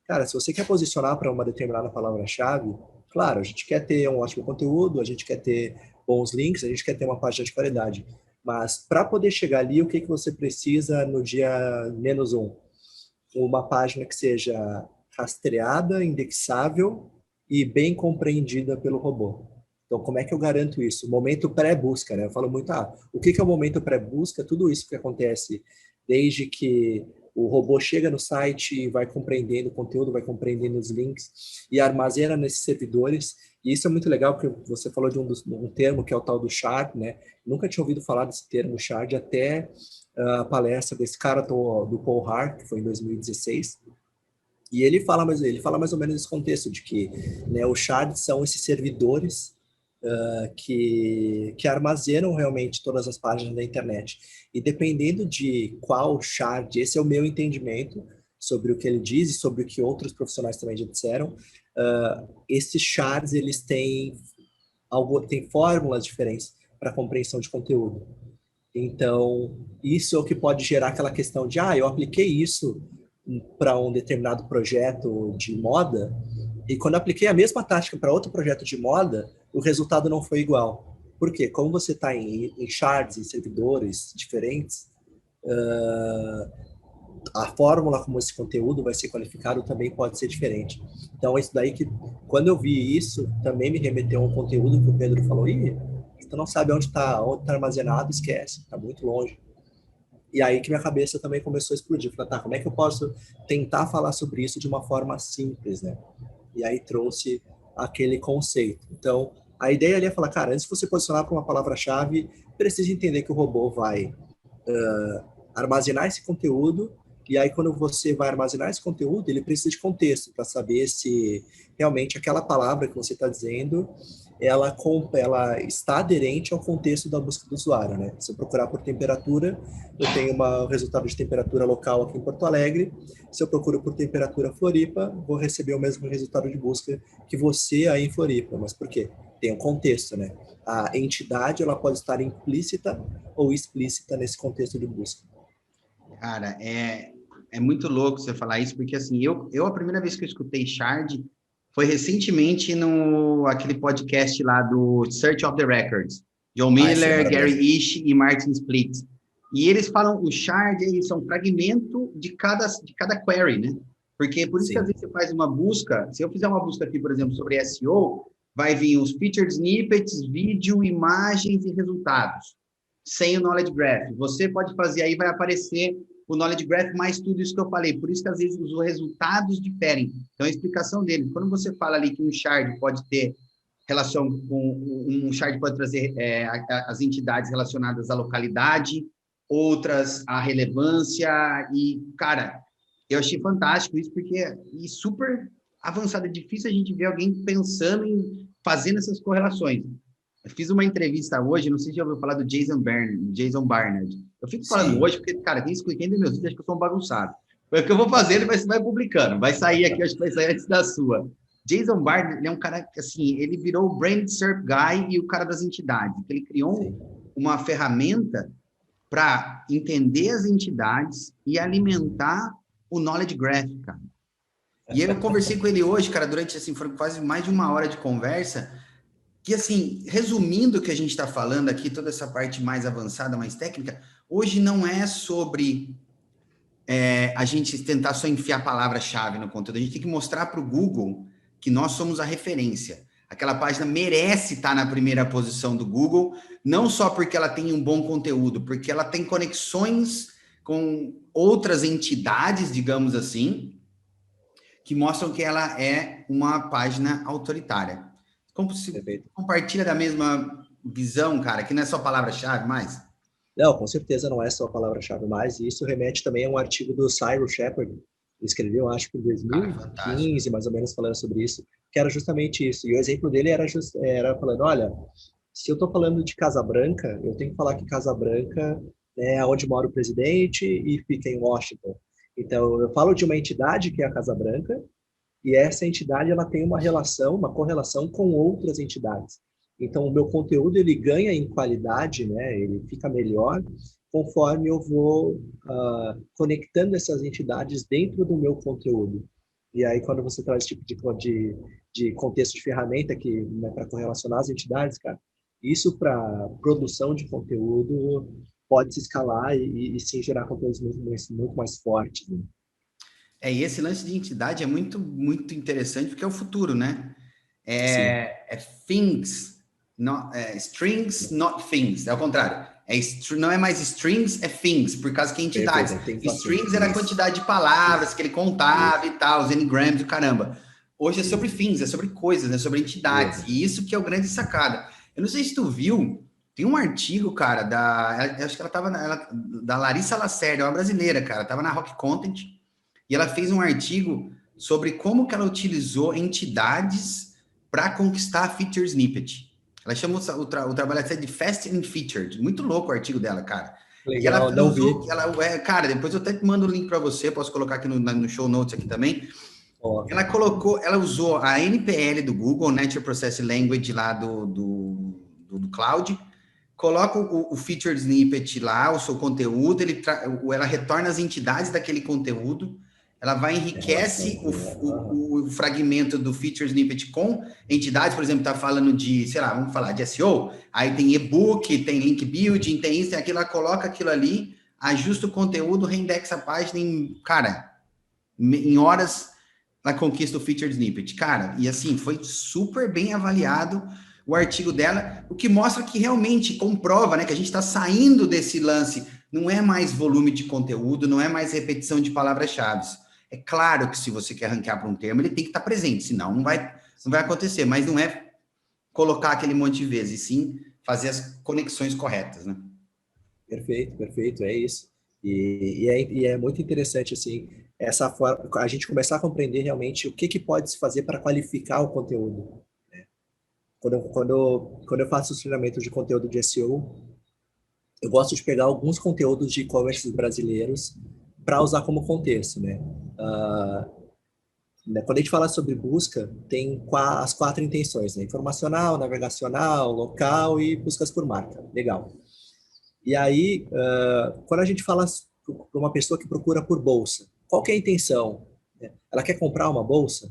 Cara, se você quer posicionar para uma determinada palavra-chave, claro, a gente quer ter um ótimo conteúdo, a gente quer ter bons links, a gente quer ter uma página de qualidade. Mas para poder chegar ali, o que você precisa no dia -1? Uma página que seja rastreada, indexável e bem compreendida pelo robô. Então, como é que eu garanto isso? Momento pré-busca, né? Eu falo muito, o que é o momento pré-busca? Tudo isso que acontece desde que o robô chega no site e vai compreendendo o conteúdo, vai compreendendo os links e armazena nesses servidores. E isso é muito legal, porque você falou de um termo que é o tal do shard, né? Nunca tinha ouvido falar desse termo shard até a palestra desse cara do Paul Hart, que foi em 2016. E ele fala mais ou menos nesse contexto de que, né, os shards são esses servidores que armazenam realmente todas as páginas da internet. E dependendo de qual shard, esse é o meu entendimento sobre o que ele diz e sobre o que outros profissionais também já disseram, esses shards eles têm fórmulas diferentes para compreensão de conteúdo. Então, isso é o que pode gerar aquela questão de, eu apliquei isso para um determinado projeto de moda, e quando apliquei a mesma tática para outro projeto de moda, o resultado não foi igual. Por quê? Como você está em shards, em servidores diferentes, a fórmula como esse conteúdo vai ser qualificado também pode ser diferente. Então, isso daí que, quando eu vi isso, também me remeteu a um conteúdo que o Pedro falou, tu não sabe onde tá armazenado, esquece, tá muito longe. E aí que minha cabeça também começou a explodir. Falei, tá, como é que eu posso tentar falar sobre isso de uma forma simples, né? E aí trouxe aquele conceito. Então, a ideia ali é falar, cara, antes de você posicionar para uma palavra-chave, precisa entender que o robô vai armazenar esse conteúdo, e aí quando você vai armazenar esse conteúdo, ele precisa de contexto para saber se realmente aquela palavra que você está dizendo, ela está aderente ao contexto da busca do usuário, né? Se eu procurar por temperatura, eu tenho um resultado de temperatura local aqui em Porto Alegre. Se eu procuro por temperatura Floripa, vou receber o mesmo resultado de busca que você aí em Floripa. Mas por quê? Tem um contexto, né? A entidade, ela pode estar implícita ou explícita nesse contexto de busca. Cara, é muito louco você falar isso, porque assim, eu a primeira vez que eu escutei Shard foi recentemente no aquele podcast lá do Search of the Records, John Miller, Gary Ishii e Martin Splitt. E eles falam, o Shard é um fragmento de cada query, né? Porque por isso que às vezes você faz uma busca, se eu fizer uma busca aqui, por exemplo, sobre SEO, vai vir os featured snippets, vídeo, imagens e resultados, sem o Knowledge Graph. Você pode fazer aí, vai aparecer o Knowledge Graph mais tudo isso que eu falei. Por isso que às vezes os resultados diferem. Então, a explicação dele. Quando você fala ali que um shard pode ter relação com... Um shard pode trazer as entidades relacionadas à localidade, outras à relevância. E, cara, eu achei fantástico isso, porque é super avançado. É difícil a gente ver alguém pensando em fazendo essas correlações. Eu fiz uma entrevista hoje, não sei se já ouviu falar do Jason Barnard. Eu fico falando hoje, porque, cara, quem escuta meus vídeos, acho que eu sou um bagunçado. O que eu vou fazer, ele vai publicando. Vai sair aqui, acho que vai sair antes da sua. Jason Barnard, ele é um cara que, assim, ele virou o Brand Serp Guy e o cara das entidades. Ele criou uma ferramenta para entender as entidades e alimentar o Knowledge Graph, cara. E eu conversei com ele hoje, cara, durante, assim, foram quase mais de 1 hora de conversa. Que, assim, resumindo o que a gente está falando aqui, toda essa parte mais avançada, mais técnica, hoje não é sobre a gente tentar só enfiar palavra-chave no conteúdo. A gente tem que mostrar para o Google que nós somos a referência. Aquela página merece estar na primeira posição do Google, não só porque ela tem um bom conteúdo, porque ela tem conexões com outras entidades, digamos assim, que mostram que ela é uma página autoritária. Compartilha da mesma visão, cara, que não é só palavra-chave mais? Não, com certeza não é só a palavra-chave mais, e isso remete também a um artigo do Cyrus Shepard, ele escreveu, acho que em 2015, mais ou menos, falando sobre isso, que era justamente isso. E o exemplo dele era falando, olha, se eu estou falando de Casa Branca, eu tenho que falar que Casa Branca é onde mora o presidente e fica em Washington. Então, eu falo de uma entidade que é a Casa Branca, e essa entidade ela tem uma correlação com outras entidades. Então, o meu conteúdo ele ganha em qualidade, né? Ele fica melhor conforme eu vou conectando essas entidades dentro do meu conteúdo. E aí, quando você traz esse tipo de contexto de ferramenta que né, para correlacionar as entidades, cara, isso para produção de conteúdo pode se escalar e sim gerar conteúdos muito mais fortes. Né? E esse lance de entidade é muito, muito interessante, porque é o futuro, né? Things, strings, not things. É o contrário. Não é mais strings, é things, por causa que é entidades. Strings era a quantidade de palavras que ele contava e tal, os n-grams e caramba. Hoje é sobre things, é sobre coisas, é sobre entidades. E isso que é o grande sacada. Eu não sei se tu viu, tem um artigo, cara, acho que ela tava da Larissa Lacerda, uma brasileira, cara, tava na Rock Content, e ela fez um artigo sobre como que ela utilizou entidades para conquistar a feature snippet. Ela chama o trabalho de Fast and Featured. Muito louco o artigo dela, cara. Legal, e ela usou... cara, depois eu até te mando o link para você, posso colocar aqui no show notes aqui também. Ela usou a NPL do Google, Natural Processing Language, lá do Cloud, coloca o featured snippet lá, o seu conteúdo, ela retorna as entidades daquele conteúdo, ela vai enriquece o fragmento do feature snippet com entidades, por exemplo, tá falando de, sei lá, vamos falar de SEO, aí tem e-book, tem link building, tem isso, tem aquilo, ela coloca aquilo ali, ajusta o conteúdo, reindexa a página em horas, ela conquista o featured snippet. Cara, e assim, foi super bem avaliado o artigo dela, o que mostra que realmente comprova, né, que a gente está saindo desse lance, não é mais volume de conteúdo, não é mais repetição de palavras-chave. É claro que se você quer ranquear para um termo, ele tem que estar presente, senão não vai acontecer, mas não é colocar aquele monte de vezes, e sim fazer as conexões corretas, né? Perfeito, perfeito, é isso. E é muito interessante, assim, essa forma, a gente começar a compreender realmente o que pode se fazer para qualificar o conteúdo. Quando eu faço os treinamentos de conteúdo de SEO, eu gosto de pegar alguns conteúdos de e-commerce brasileiros para usar como contexto, né? Quando a gente fala sobre busca, tem as 4 intenções, né? Informacional, navegacional, local e buscas por marca. Legal. E aí, quando a gente fala para uma pessoa que procura por bolsa, qual que é a intenção? Ela quer comprar uma bolsa?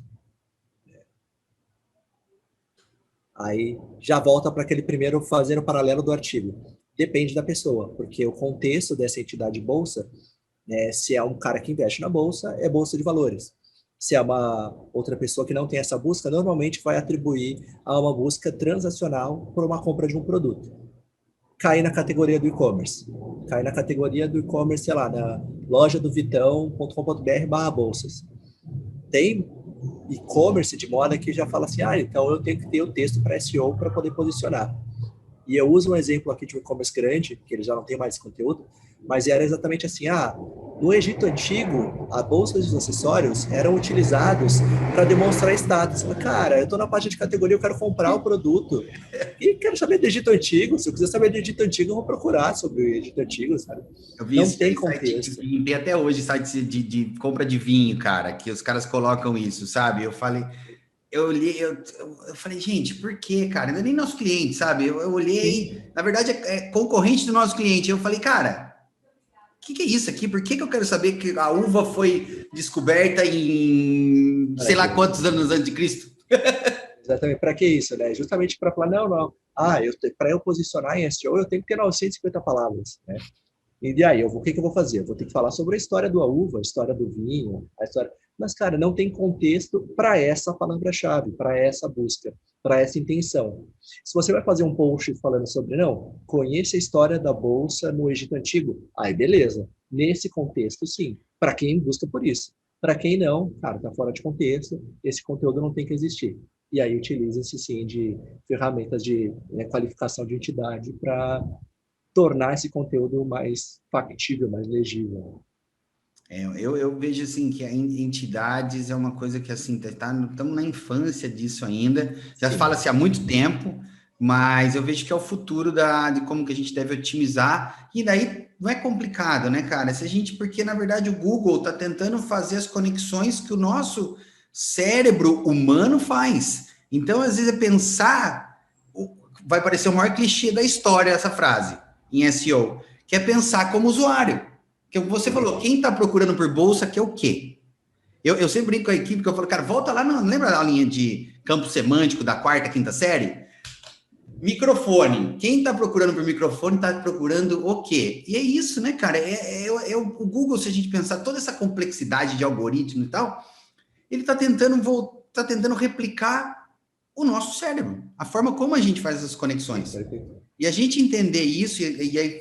Aí já volta para aquele primeiro fazer o paralelo do artigo. Depende da pessoa, porque o contexto dessa entidade bolsa, né, se é um cara que investe na bolsa, é bolsa de valores. Se é uma outra pessoa que não tem essa busca, normalmente vai atribuir a uma busca transacional por uma compra de um produto. Cai na categoria do e-commerce. Cai na categoria do e-commerce, sei lá, na loja do vitão.com.br/bolsas. Tem e-commerce de moda que já fala assim, então eu tenho que ter o texto para SEO para poder posicionar. E eu uso um exemplo aqui de um e-commerce grande, que ele já não tem mais conteúdo, mas era exatamente assim, no Egito Antigo, a bolsa dos acessórios eram utilizados para demonstrar status. Cara, eu estou na página de categoria, eu quero comprar o produto e quero saber do Egito Antigo. Se eu quiser saber do Egito Antigo, eu vou procurar sobre o Egito Antigo, sabe? Eu vi não tem contexto. Site de vinho, tem até hoje site de compra de vinho, cara, que os caras colocam isso, sabe? Eu falei... Eu falei, gente, por quê, cara? Ainda nem nosso cliente, sabe? Eu olhei, sim. Na verdade, é concorrente do nosso cliente. Eu falei, cara, o que é isso aqui? Por que eu quero saber que a uva foi descoberta em sei lá quantos anos antes de Cristo? Exatamente, para que isso, né? Justamente para falar, não. Para eu posicionar em SEO, eu tenho que ter 950 palavras, né? E aí, o que eu vou fazer? Eu vou ter que falar sobre a história da uva, a história do vinho, a história... Mas, cara, não tem contexto para essa palavra-chave, para essa busca, para essa intenção. Se você vai fazer um post falando sobre, conheça a história da bolsa no Egito Antigo, aí beleza. Nesse contexto, sim. Para quem busca por isso. Para quem não, cara, tá fora de contexto, esse conteúdo não tem que existir. E aí utiliza-se, sim, de ferramentas de qualificação de entidade para tornar esse conteúdo mais factível, mais legível. Eu vejo assim que a entidades é uma coisa que assim estamos na infância disso ainda. Já fala-se há muito tempo, mas eu vejo que é o futuro de como que a gente deve otimizar. E daí não é complicado, né, cara? Porque na verdade o Google está tentando fazer as conexões que o nosso cérebro humano faz. Então, às vezes, vai parecer o maior clichê da história essa frase em SEO, que é pensar como usuário. Que você falou, quem está procurando por bolsa quer o quê? Eu sempre brinco com a equipe, que eu falo, cara, volta lá, lembra da linha de campo semântico da 4ª, 5ª série? Microfone. Quem está procurando por microfone está procurando o quê? E é isso, né, cara? O Google, se a gente pensar toda essa complexidade de algoritmo e tal, ele está tentando replicar o nosso cérebro, a forma como a gente faz essas conexões. E a gente entender isso e aí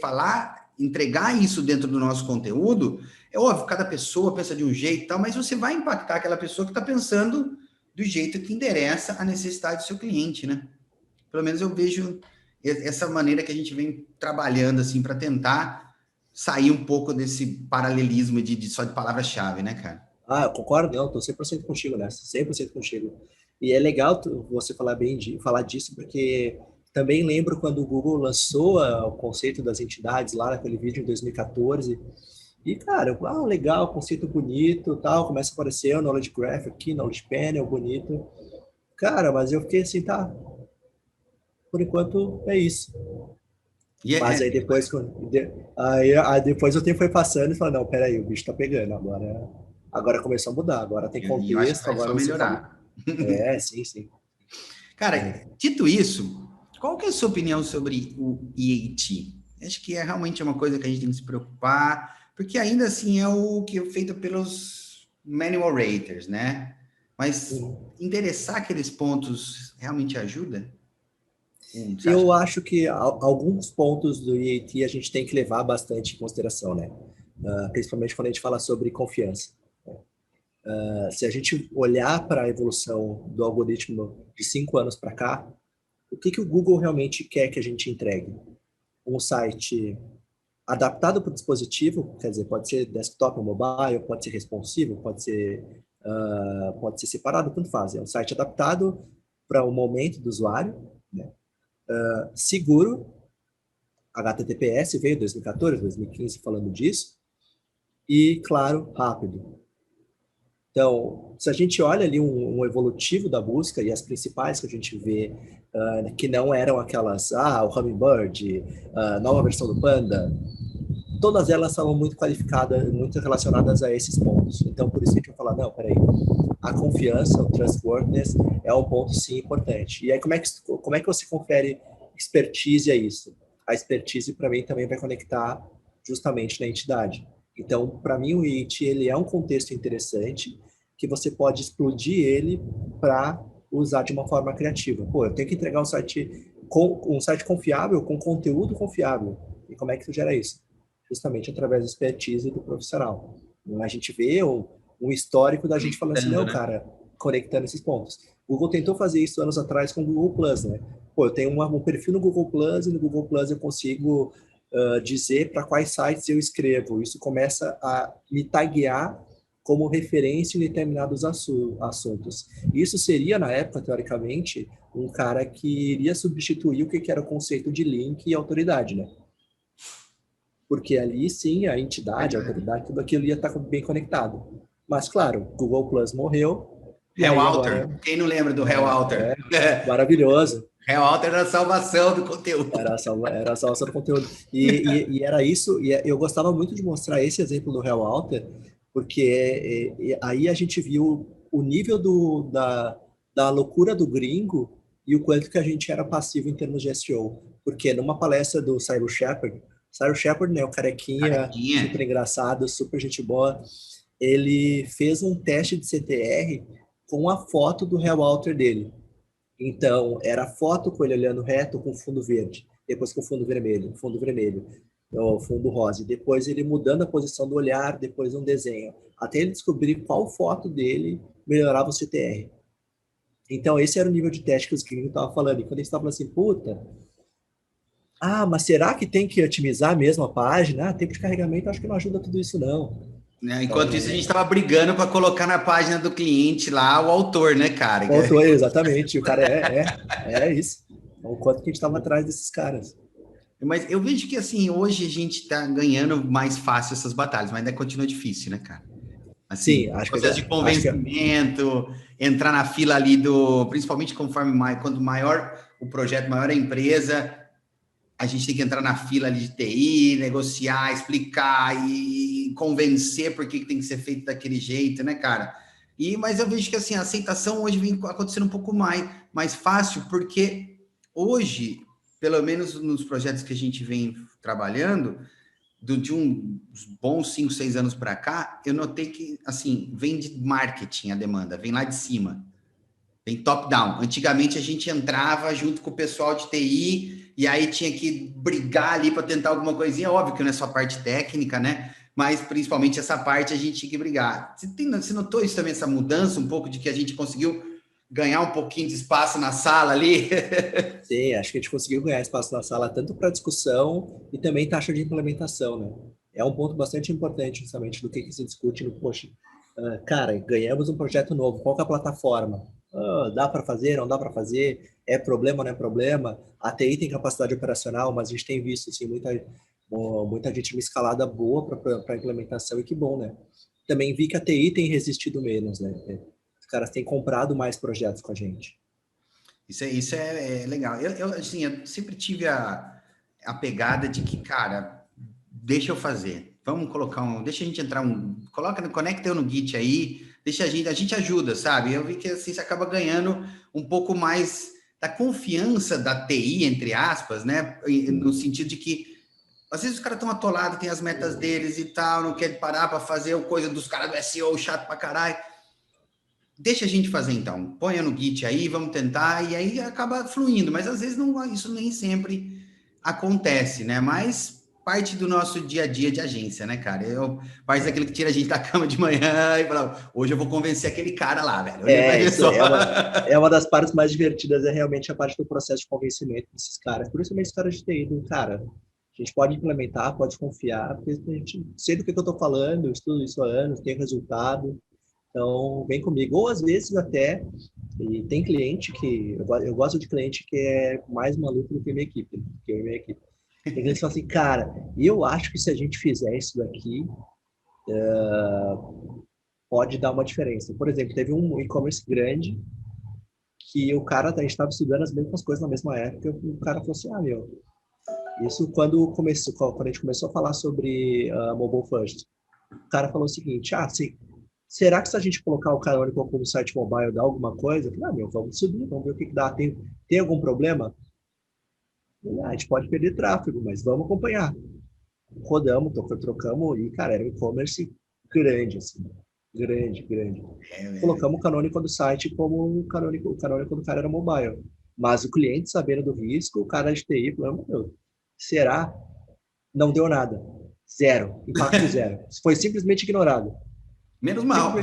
entregar isso dentro do nosso conteúdo, é óbvio, cada pessoa pensa de um jeito e tal, mas você vai impactar aquela pessoa que está pensando do jeito que endereça a necessidade do seu cliente, né? Pelo menos eu vejo essa maneira que a gente vem trabalhando, assim, para tentar sair um pouco desse paralelismo só de palavra-chave, né, cara? Eu concordo, não, estou 100% contigo nessa, 100% contigo. E é legal você falar disso, porque também lembro quando o Google lançou o conceito das entidades lá naquele vídeo em 2014. E, cara, legal, conceito bonito, tal, começa a aparecer o Knowledge Graph aqui, Knowledge Panel, bonito. Cara, mas eu fiquei assim, por enquanto é isso. Mas aí depois, depois o tempo foi passando e falei, não, peraí, o bicho tá pegando, agora começou a mudar, agora tem contexto, eu acho que vai agora só melhorar. Sim. Cara, dito isso, qual que é a sua opinião sobre o EAT? Acho que é realmente uma coisa que a gente tem que se preocupar, porque ainda assim é o que é feito pelos manual raters, né? Mas endereçar aqueles pontos realmente ajuda? Você acha? Eu acho que alguns pontos do IAT a gente tem que levar bastante em consideração, né? Principalmente quando a gente fala sobre confiança. Se a gente olhar para a evolução do algoritmo de 5 anos para cá, o que o Google realmente quer que a gente entregue? Um site adaptado para o dispositivo, quer dizer, pode ser desktop ou mobile, pode ser responsivo, pode ser separado, tanto faz. É um site adaptado para o momento do usuário, né? Seguro, HTTPS veio em 2014, 2015 falando disso, e, claro, rápido. Então, se a gente olha ali um evolutivo da busca e as principais que a gente vê, que não eram aquelas, o Hummingbird, a nova versão do Panda, todas elas estavam muito qualificadas, muito relacionadas a esses pontos. Então, por isso que a gente vai falar, não, peraí, a confiança, o trustworthiness é um ponto, sim, importante. E aí, como é que você confere expertise a isso? A expertise, para mim, também vai conectar justamente na entidade. Então, para mim, o IT, ele é um contexto interessante que você pode explodir ele para usar de uma forma criativa. Pô, eu tenho que entregar um site confiável, com conteúdo confiável. E como é que tu gera isso? Justamente através da expertise do profissional. A gente vê um histórico da gente falando assim, não, Né? cara, conectando esses pontos. O Google tentou fazer isso anos atrás com o Google Plus, né? Pô, eu tenho um perfil no Google Plus e no Google Plus eu consigo dizer para quais sites eu escrevo. Isso começa a me taguear como referência em determinados assuntos. Isso seria, na época, teoricamente, um cara que iria substituir o que era o conceito de link e autoridade, né? Porque ali, sim, a entidade, a autoridade, tudo aquilo ia estar bem conectado. Mas, claro, Google Plus morreu, e aí Hellwalter. agora Quem não lembra do Hellwalter? maravilhoso. Hellwalter era a salvação do conteúdo. Era a salvação do conteúdo. E era isso, eu gostava muito de mostrar esse exemplo do Hellwalter, porque aí a gente viu o nível da loucura do gringo e o quanto que a gente era passivo em termos de SEO. Porque numa palestra do Cyrus Shepard, né, o carequinha, Carequinha. super engraçado, super gente boa, ele fez um teste de CTR com a foto do Hellwalter dele. Então, era foto com ele olhando reto com fundo verde, depois com fundo vermelho, o fundo rosa, e depois ele mudando a posição do olhar, depois um desenho, até ele descobrir qual foto dele melhorava o CTR. Então, esse era o nível de teste que os gringos estavam falando. E quando eles estavam assim, puta, mas será que tem que otimizar mesmo a página? Tempo de carregamento, acho que não ajuda tudo isso, não. Enquanto isso, a gente estava brigando para colocar na página do cliente lá o autor, né, cara? O autor, exatamente. O cara é isso. O quanto que a gente estava atrás desses caras. Mas eu vejo que, assim, hoje a gente está ganhando mais fácil essas batalhas, mas ainda continua difícil, né, cara? Assim, Sim, acho que processo de convencimento, entrar na fila ali principalmente quanto maior o projeto, maior a empresa, a gente tem que entrar na fila ali de TI, negociar, explicar e convencer por que tem que ser feito daquele jeito, né, cara? Mas eu vejo que, assim, a aceitação hoje vem acontecendo um pouco mais fácil, porque hoje, pelo menos nos projetos que a gente vem trabalhando, de uns bons 5, 6 anos para cá, eu notei que, assim, vem de marketing a demanda, vem lá de cima, vem top-down. Antigamente a gente entrava junto com o pessoal de TI e aí tinha que brigar ali para tentar alguma coisinha, óbvio que não é só parte técnica, né? Mas principalmente essa parte a gente tinha que brigar. Você notou isso também, essa mudança um pouco de que a gente conseguiu ganhar um pouquinho de espaço na sala ali? Sim, acho que a gente conseguiu ganhar espaço na sala tanto para discussão e também taxa de implementação, né? É um ponto bastante importante, justamente, do que se discute no, poxa, cara, ganhamos um projeto novo, qual que é a plataforma? Dá para fazer, não dá para fazer? É problema, não é problema? A TI tem capacidade operacional, mas a gente tem visto, assim, muita gente uma escalada boa para implementação e que bom, né? Também vi que a TI tem resistido menos, né? Os caras têm comprado mais projetos com a gente. Isso é legal. Assim, eu sempre tive a pegada de que, cara, deixa eu fazer. Vamos colocar deixa a gente entrar conecta eu no Git aí, deixa a gente ajuda, sabe? Eu vi que assim você acaba ganhando um pouco mais da confiança da TI, entre aspas, né? No sentido de que Às vezes os caras estão atolados, tem as metas deles e tal, não quer parar para fazer a coisa dos caras do SEO, chato pra caralho. Deixa a gente fazer então, ponha no Git aí, vamos tentar, e aí acaba fluindo, mas às vezes não, isso nem sempre acontece, né? Mas parte do nosso dia a dia de agência, né, cara? Parte daquilo que tira a gente da cama de manhã e fala, hoje eu vou convencer aquele cara lá, velho. Isso é uma das partes mais divertidas, é realmente a parte do processo de convencimento desses caras, principalmente os caras de TI, cara, a gente pode implementar, pode confiar, porque a gente sei do que eu estou falando, eu estudo isso há anos, tenho resultado, então vem comigo. Ou às vezes até, e tem cliente que, eu gosto de cliente que é mais maluco do que a minha equipe, Tem cliente que fala assim, cara, eu acho que se a gente fizer isso daqui, pode dar uma diferença. Por exemplo, teve um e-commerce grande que o cara, a gente estava estudando as mesmas coisas na mesma época, o cara falou assim, isso quando a gente começou a falar sobre mobile first, o cara falou o seguinte, será que se a gente colocar o Canonical como site mobile dá alguma coisa? Eu falei, vamos subir, vamos ver o que dá. Tem algum problema? A gente pode perder tráfego, mas vamos acompanhar. Rodamos, trocamos, e, cara, era um e-commerce grande, assim. Grande. Colocamos o Canonical do site como o Canonical do cara era mobile. Mas o cliente, sabendo do risco, o cara de TI, falou, será? Não deu nada. Zero. Impacto zero. Foi simplesmente ignorado. Menos mal.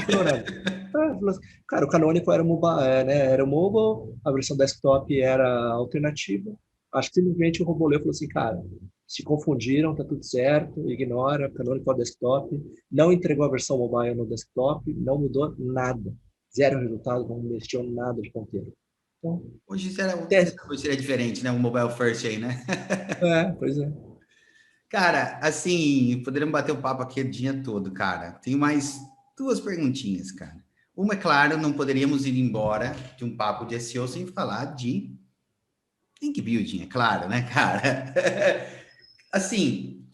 Cara, o Canonical era mobile, a versão desktop era alternativa. Acho que simplesmente o robô falou assim, cara, se confundiram, tá tudo certo, ignora, Canonical desktop, não entregou a versão mobile no desktop, não mudou nada. Zero resultado, não investiu nada de ponteiro. Então, hoje seria diferente, né? Um mobile first aí, né? Pois é. Cara, assim, poderíamos bater o papo aqui o dia todo, cara. Tenho mais 2 perguntinhas, cara. Uma, é claro, não poderíamos ir embora de um papo de SEO sem falar de link building, é claro, né, cara? Assim,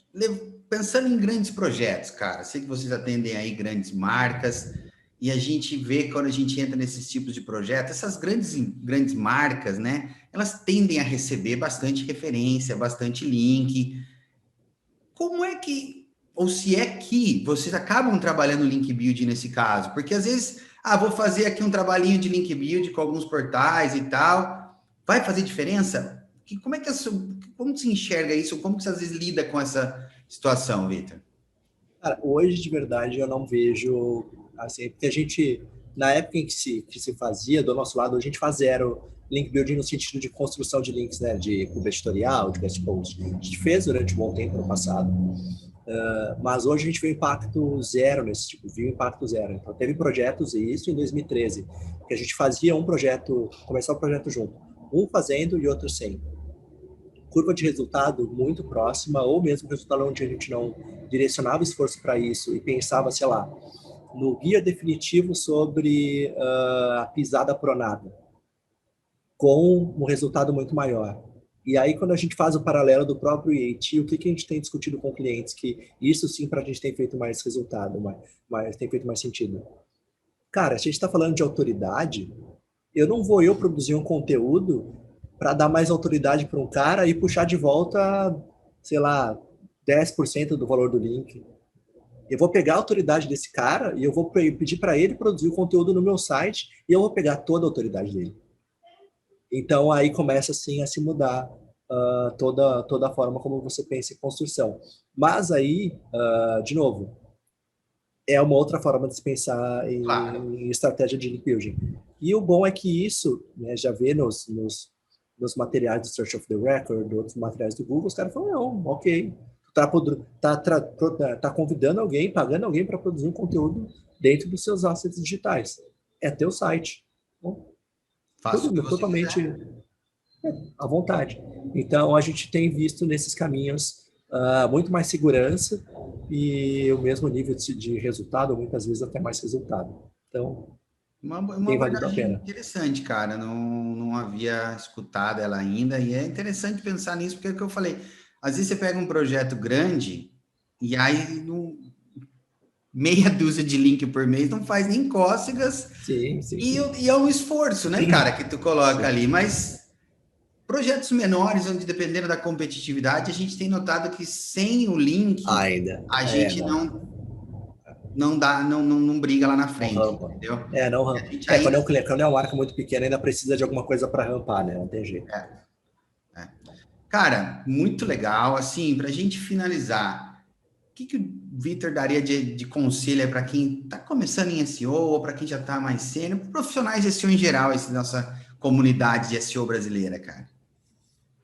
pensando em grandes projetos, cara, sei que vocês atendem aí grandes marcas, e a gente vê quando a gente entra nesses tipos de projetos, essas grandes marcas, né, elas tendem a receber bastante referência, bastante link. Como é que, ou se é que vocês acabam trabalhando link build nesse caso? Porque às vezes, vou fazer aqui um trabalhinho de link build com alguns portais e tal, vai fazer diferença? Como se enxerga isso? Como que você às vezes lida com essa situação, Vitor? Cara, hoje de verdade eu não vejo assim, porque a gente, na época em que se fazia, do nosso lado, a gente faz zero link building no sentido de construção de links, né, de editorial, de guest post. A gente fez durante um bom tempo no passado, mas hoje a gente vê impacto zero nesse tipo, viu impacto zero. Então teve projetos, e isso em 2013, que a gente fazia começava o projeto junto, um fazendo e outro sem. Curva de resultado muito próxima, ou mesmo resultado onde a gente não direcionava esforço para isso e pensava, sei lá, no guia definitivo sobre a pisada pronada, com um resultado muito maior. E aí, quando a gente faz o paralelo do próprio IAT, o que a gente tem discutido com clientes, que isso sim para a gente tem feito mais resultado, tem feito mais sentido. Cara, se a gente está falando de autoridade, não vou produzir um conteúdo para dar mais autoridade para um cara e puxar de volta, sei lá, 10% do valor do link. Eu vou pegar a autoridade desse cara e eu vou pedir para ele produzir o conteúdo no meu site e eu vou pegar toda a autoridade dele. Então, aí começa, assim, a se mudar toda a forma como você pensa em construção. Mas aí, de novo, é uma outra forma de se pensar em estratégia de link building. E o bom é que isso, né, já vê nos materiais do Search of the Record, outros materiais do Google, os caras falam, não, ok, tá convidando alguém, pagando alguém para produzir um conteúdo dentro dos seus assets digitais. É teu site. Então, tudo totalmente à vontade. Então, a gente tem visto nesses caminhos muito mais segurança e o mesmo nível de resultado, muitas vezes até mais resultado. Então, uma abordagem interessante, cara. Não havia escutado ela ainda, e é interessante pensar nisso, porque é o que eu falei. Às vezes você pega um projeto grande e aí meia dúzia de link por mês não faz nem cócegas. Sim. E é um esforço, né, cara, que tu coloca ali. Mas Projetos menores, onde dependendo da competitividade, a gente tem notado que sem o link, Ainda. a gente não dá, não briga lá na frente, entendeu? Não rampa. Quando é uma marca muito pequena, ainda precisa de alguma coisa para rampar, né? Não tem jeito. Cara, muito legal. Assim, para a gente finalizar, o que o Vitor daria de conselho para quem está começando em SEO ou para quem já está mais sênior, profissionais de SEO em geral, essa nossa comunidade de SEO brasileira, cara?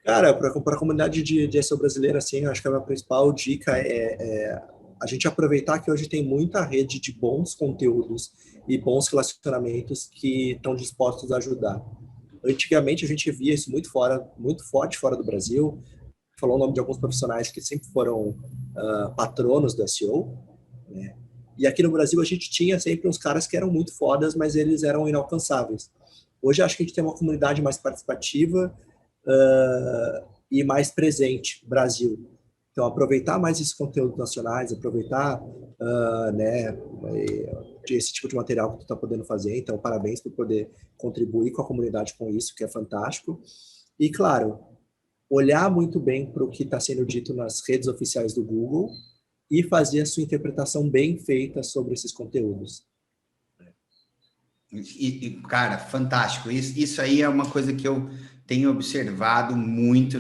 Cara, para a comunidade de SEO brasileira, assim, eu acho que a minha principal dica é a gente aproveitar que hoje tem muita rede de bons conteúdos e bons relacionamentos que estão dispostos a ajudar. Antigamente a gente via isso muito forte fora do Brasil. Falou o nome de alguns profissionais que sempre foram patronos do SEO, né? E aqui no Brasil a gente tinha sempre uns caras que eram muito fodas, mas eles eram inalcançáveis. Hoje acho que a gente tem uma comunidade mais participativa e mais presente, Brasil. Então, aproveitar mais esses conteúdos nacionais, aproveitar né, esse tipo de material que tu está podendo fazer. Então, parabéns por poder contribuir com a comunidade com isso, que é fantástico. E, claro, olhar muito bem para o que está sendo dito nas redes oficiais do Google e fazer a sua interpretação bem feita sobre esses conteúdos. Cara, fantástico. Isso aí é uma coisa que eu tenho observado muito.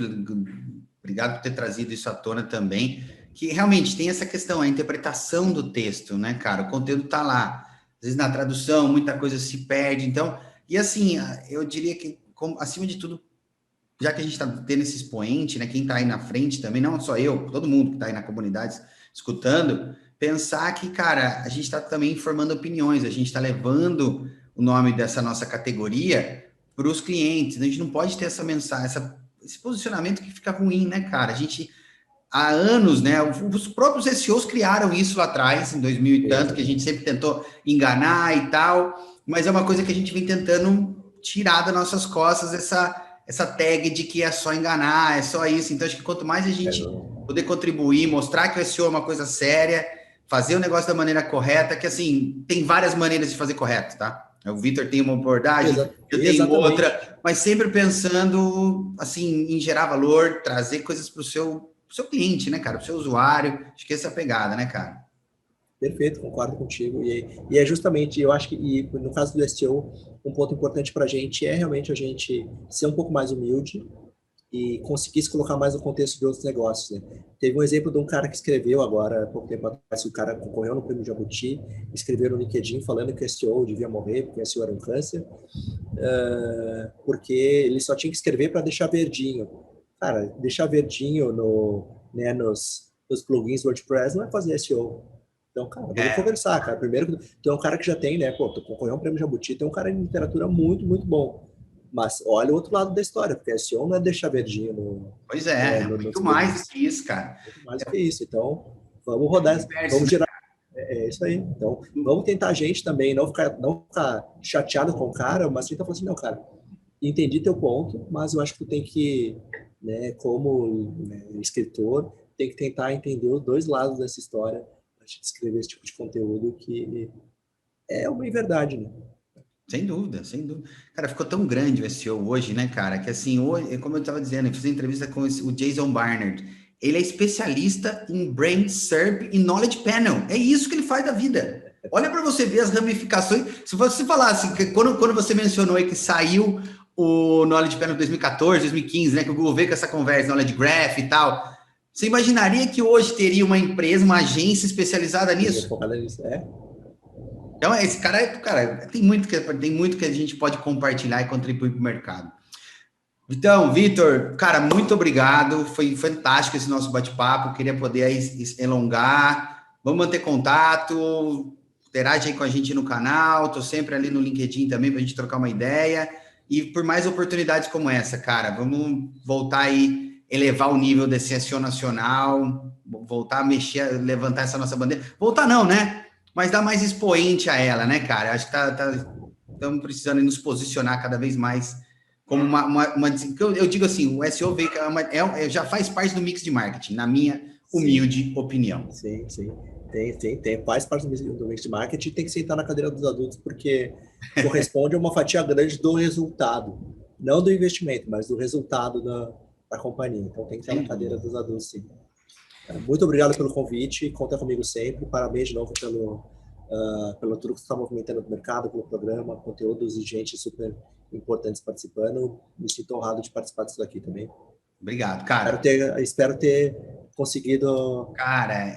Obrigado por ter trazido isso à tona também, que realmente tem essa questão, a interpretação do texto, né, cara? O conteúdo tá lá. Às vezes na tradução, muita coisa se perde. Então, e assim, eu diria que, acima de tudo, já que a gente está tendo esse expoente, né, quem está aí na frente também, não só eu, todo mundo que está aí na comunidade escutando, pensar que, cara, a gente está também formando opiniões, a gente está levando o nome dessa nossa categoria para os clientes. A gente não pode ter essa mensagem, esse posicionamento que fica ruim, né, cara? A gente, há anos, né, os próprios SEOs criaram isso lá atrás, em 2000 e tanto, que a gente sempre tentou enganar e tal, mas é uma coisa que a gente vem tentando tirar das nossas costas, essa tag de que é só enganar, é só isso. Então, acho que quanto mais a gente poder contribuir, mostrar que o SEO é uma coisa séria, fazer o negócio da maneira correta, que, assim, tem várias maneiras de fazer correto, tá? O Vitor tem uma abordagem, eu tenho outra, mas sempre pensando, assim, em gerar valor, trazer coisas para o seu cliente, né, cara? Para o seu usuário. Acho que essa é a pegada, né, cara? Perfeito, concordo contigo. E é justamente, eu acho que, no caso do SEO, um ponto importante para a gente é realmente a gente ser um pouco mais humilde e conseguir se colocar mais no contexto de outros negócios, né? Teve um exemplo de um cara que escreveu agora, há pouco tempo atrás, o cara concorreu no Prêmio Jabuti, escreveu no LinkedIn falando que o SEO devia morrer, porque o SEO era um câncer, porque ele só tinha que escrever para deixar verdinho. Cara, deixar verdinho nos plugins WordPress não é fazer SEO. Então, cara, vamos conversar, cara. Primeiro, tu é um cara que já tem, né? Pô, tu concorreu a um Prêmio Jabuti, tem um cara em literatura muito, muito bom. Mas olha o outro lado da história, porque SEO não é deixar verdinho no... Pois é, muito mais do que isso, cara. Muito mais do que isso. Então, vamos rodar, vamos girar. É isso aí. Então, vamos tentar a gente também, não ficar chateado com o cara, mas tentar falar assim, não, cara, entendi teu ponto, mas eu acho que tu tem que, né, como escritor, tem que tentar entender os dois lados dessa história para te escrever esse tipo de conteúdo que é uma verdade, né? Sem dúvida, sem dúvida. Cara, ficou tão grande o SEO hoje, né, cara? Que assim, hoje, como eu estava dizendo, eu fiz entrevista com o Jason Barnard. Ele é especialista em Brand SERP e Knowledge Panel. É isso que ele faz da vida. Olha para você ver as ramificações. Se você falasse, que quando você mencionou aí que saiu o Knowledge Panel 2014, 2015, né, que o Google veio com essa conversa, Knowledge Graph e tal, você imaginaria que hoje teria uma empresa, uma agência especializada nisso? Então, esse cara, tem muito que a gente pode compartilhar e contribuir para o mercado. Então, Vitor, cara, muito obrigado. Foi fantástico esse nosso bate-papo. Queria poder aí elongar. Vamos manter contato. Interage aí com a gente no canal. Estou sempre ali no LinkedIn também para a gente trocar uma ideia. E por mais oportunidades como essa, cara, vamos voltar aí, elevar o nível desse SEO nacional, voltar a mexer, levantar essa nossa bandeira. Voltar não, né? Mas dar mais expoente a ela, né, cara? Acho que estamos precisando nos posicionar cada vez mais como eu digo assim, o SEO veio, já faz parte do mix de marketing, na minha humilde opinião. Sim. Tem. Faz parte do mix de marketing e tem que sentar na cadeira dos adultos, porque corresponde a uma fatia grande do resultado. não do investimento, mas do resultado da companhia. Então tem que estar na cadeira dos adultos, sim. Muito obrigado pelo convite, conta comigo sempre. Parabéns de novo pelo tudo que você está movimentando no mercado, pelo programa, conteúdos e gente super importantes participando. Me sinto honrado de participar disso aqui também. Obrigado, cara. Espero ter conseguido... Cara,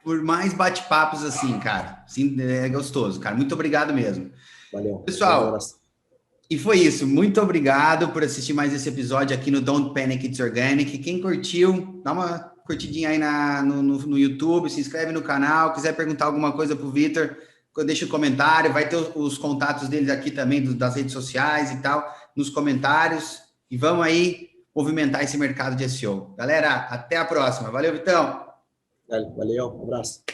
por mais bate-papos assim, cara. Sim, é gostoso, cara. Muito obrigado mesmo. Valeu. Pessoal, e foi isso. Muito obrigado por assistir mais esse episódio aqui no Don't Panic, It's Organic. Quem curtiu, dá uma curtidinha aí no YouTube, se inscreve no canal. Quiser perguntar alguma coisa pro Vitor, deixa um comentário. Vai ter os contatos deles aqui também, das redes sociais e tal, nos comentários. E vamos aí movimentar esse mercado de SEO. Galera, até a próxima. Valeu, Vitão. Valeu, um abraço.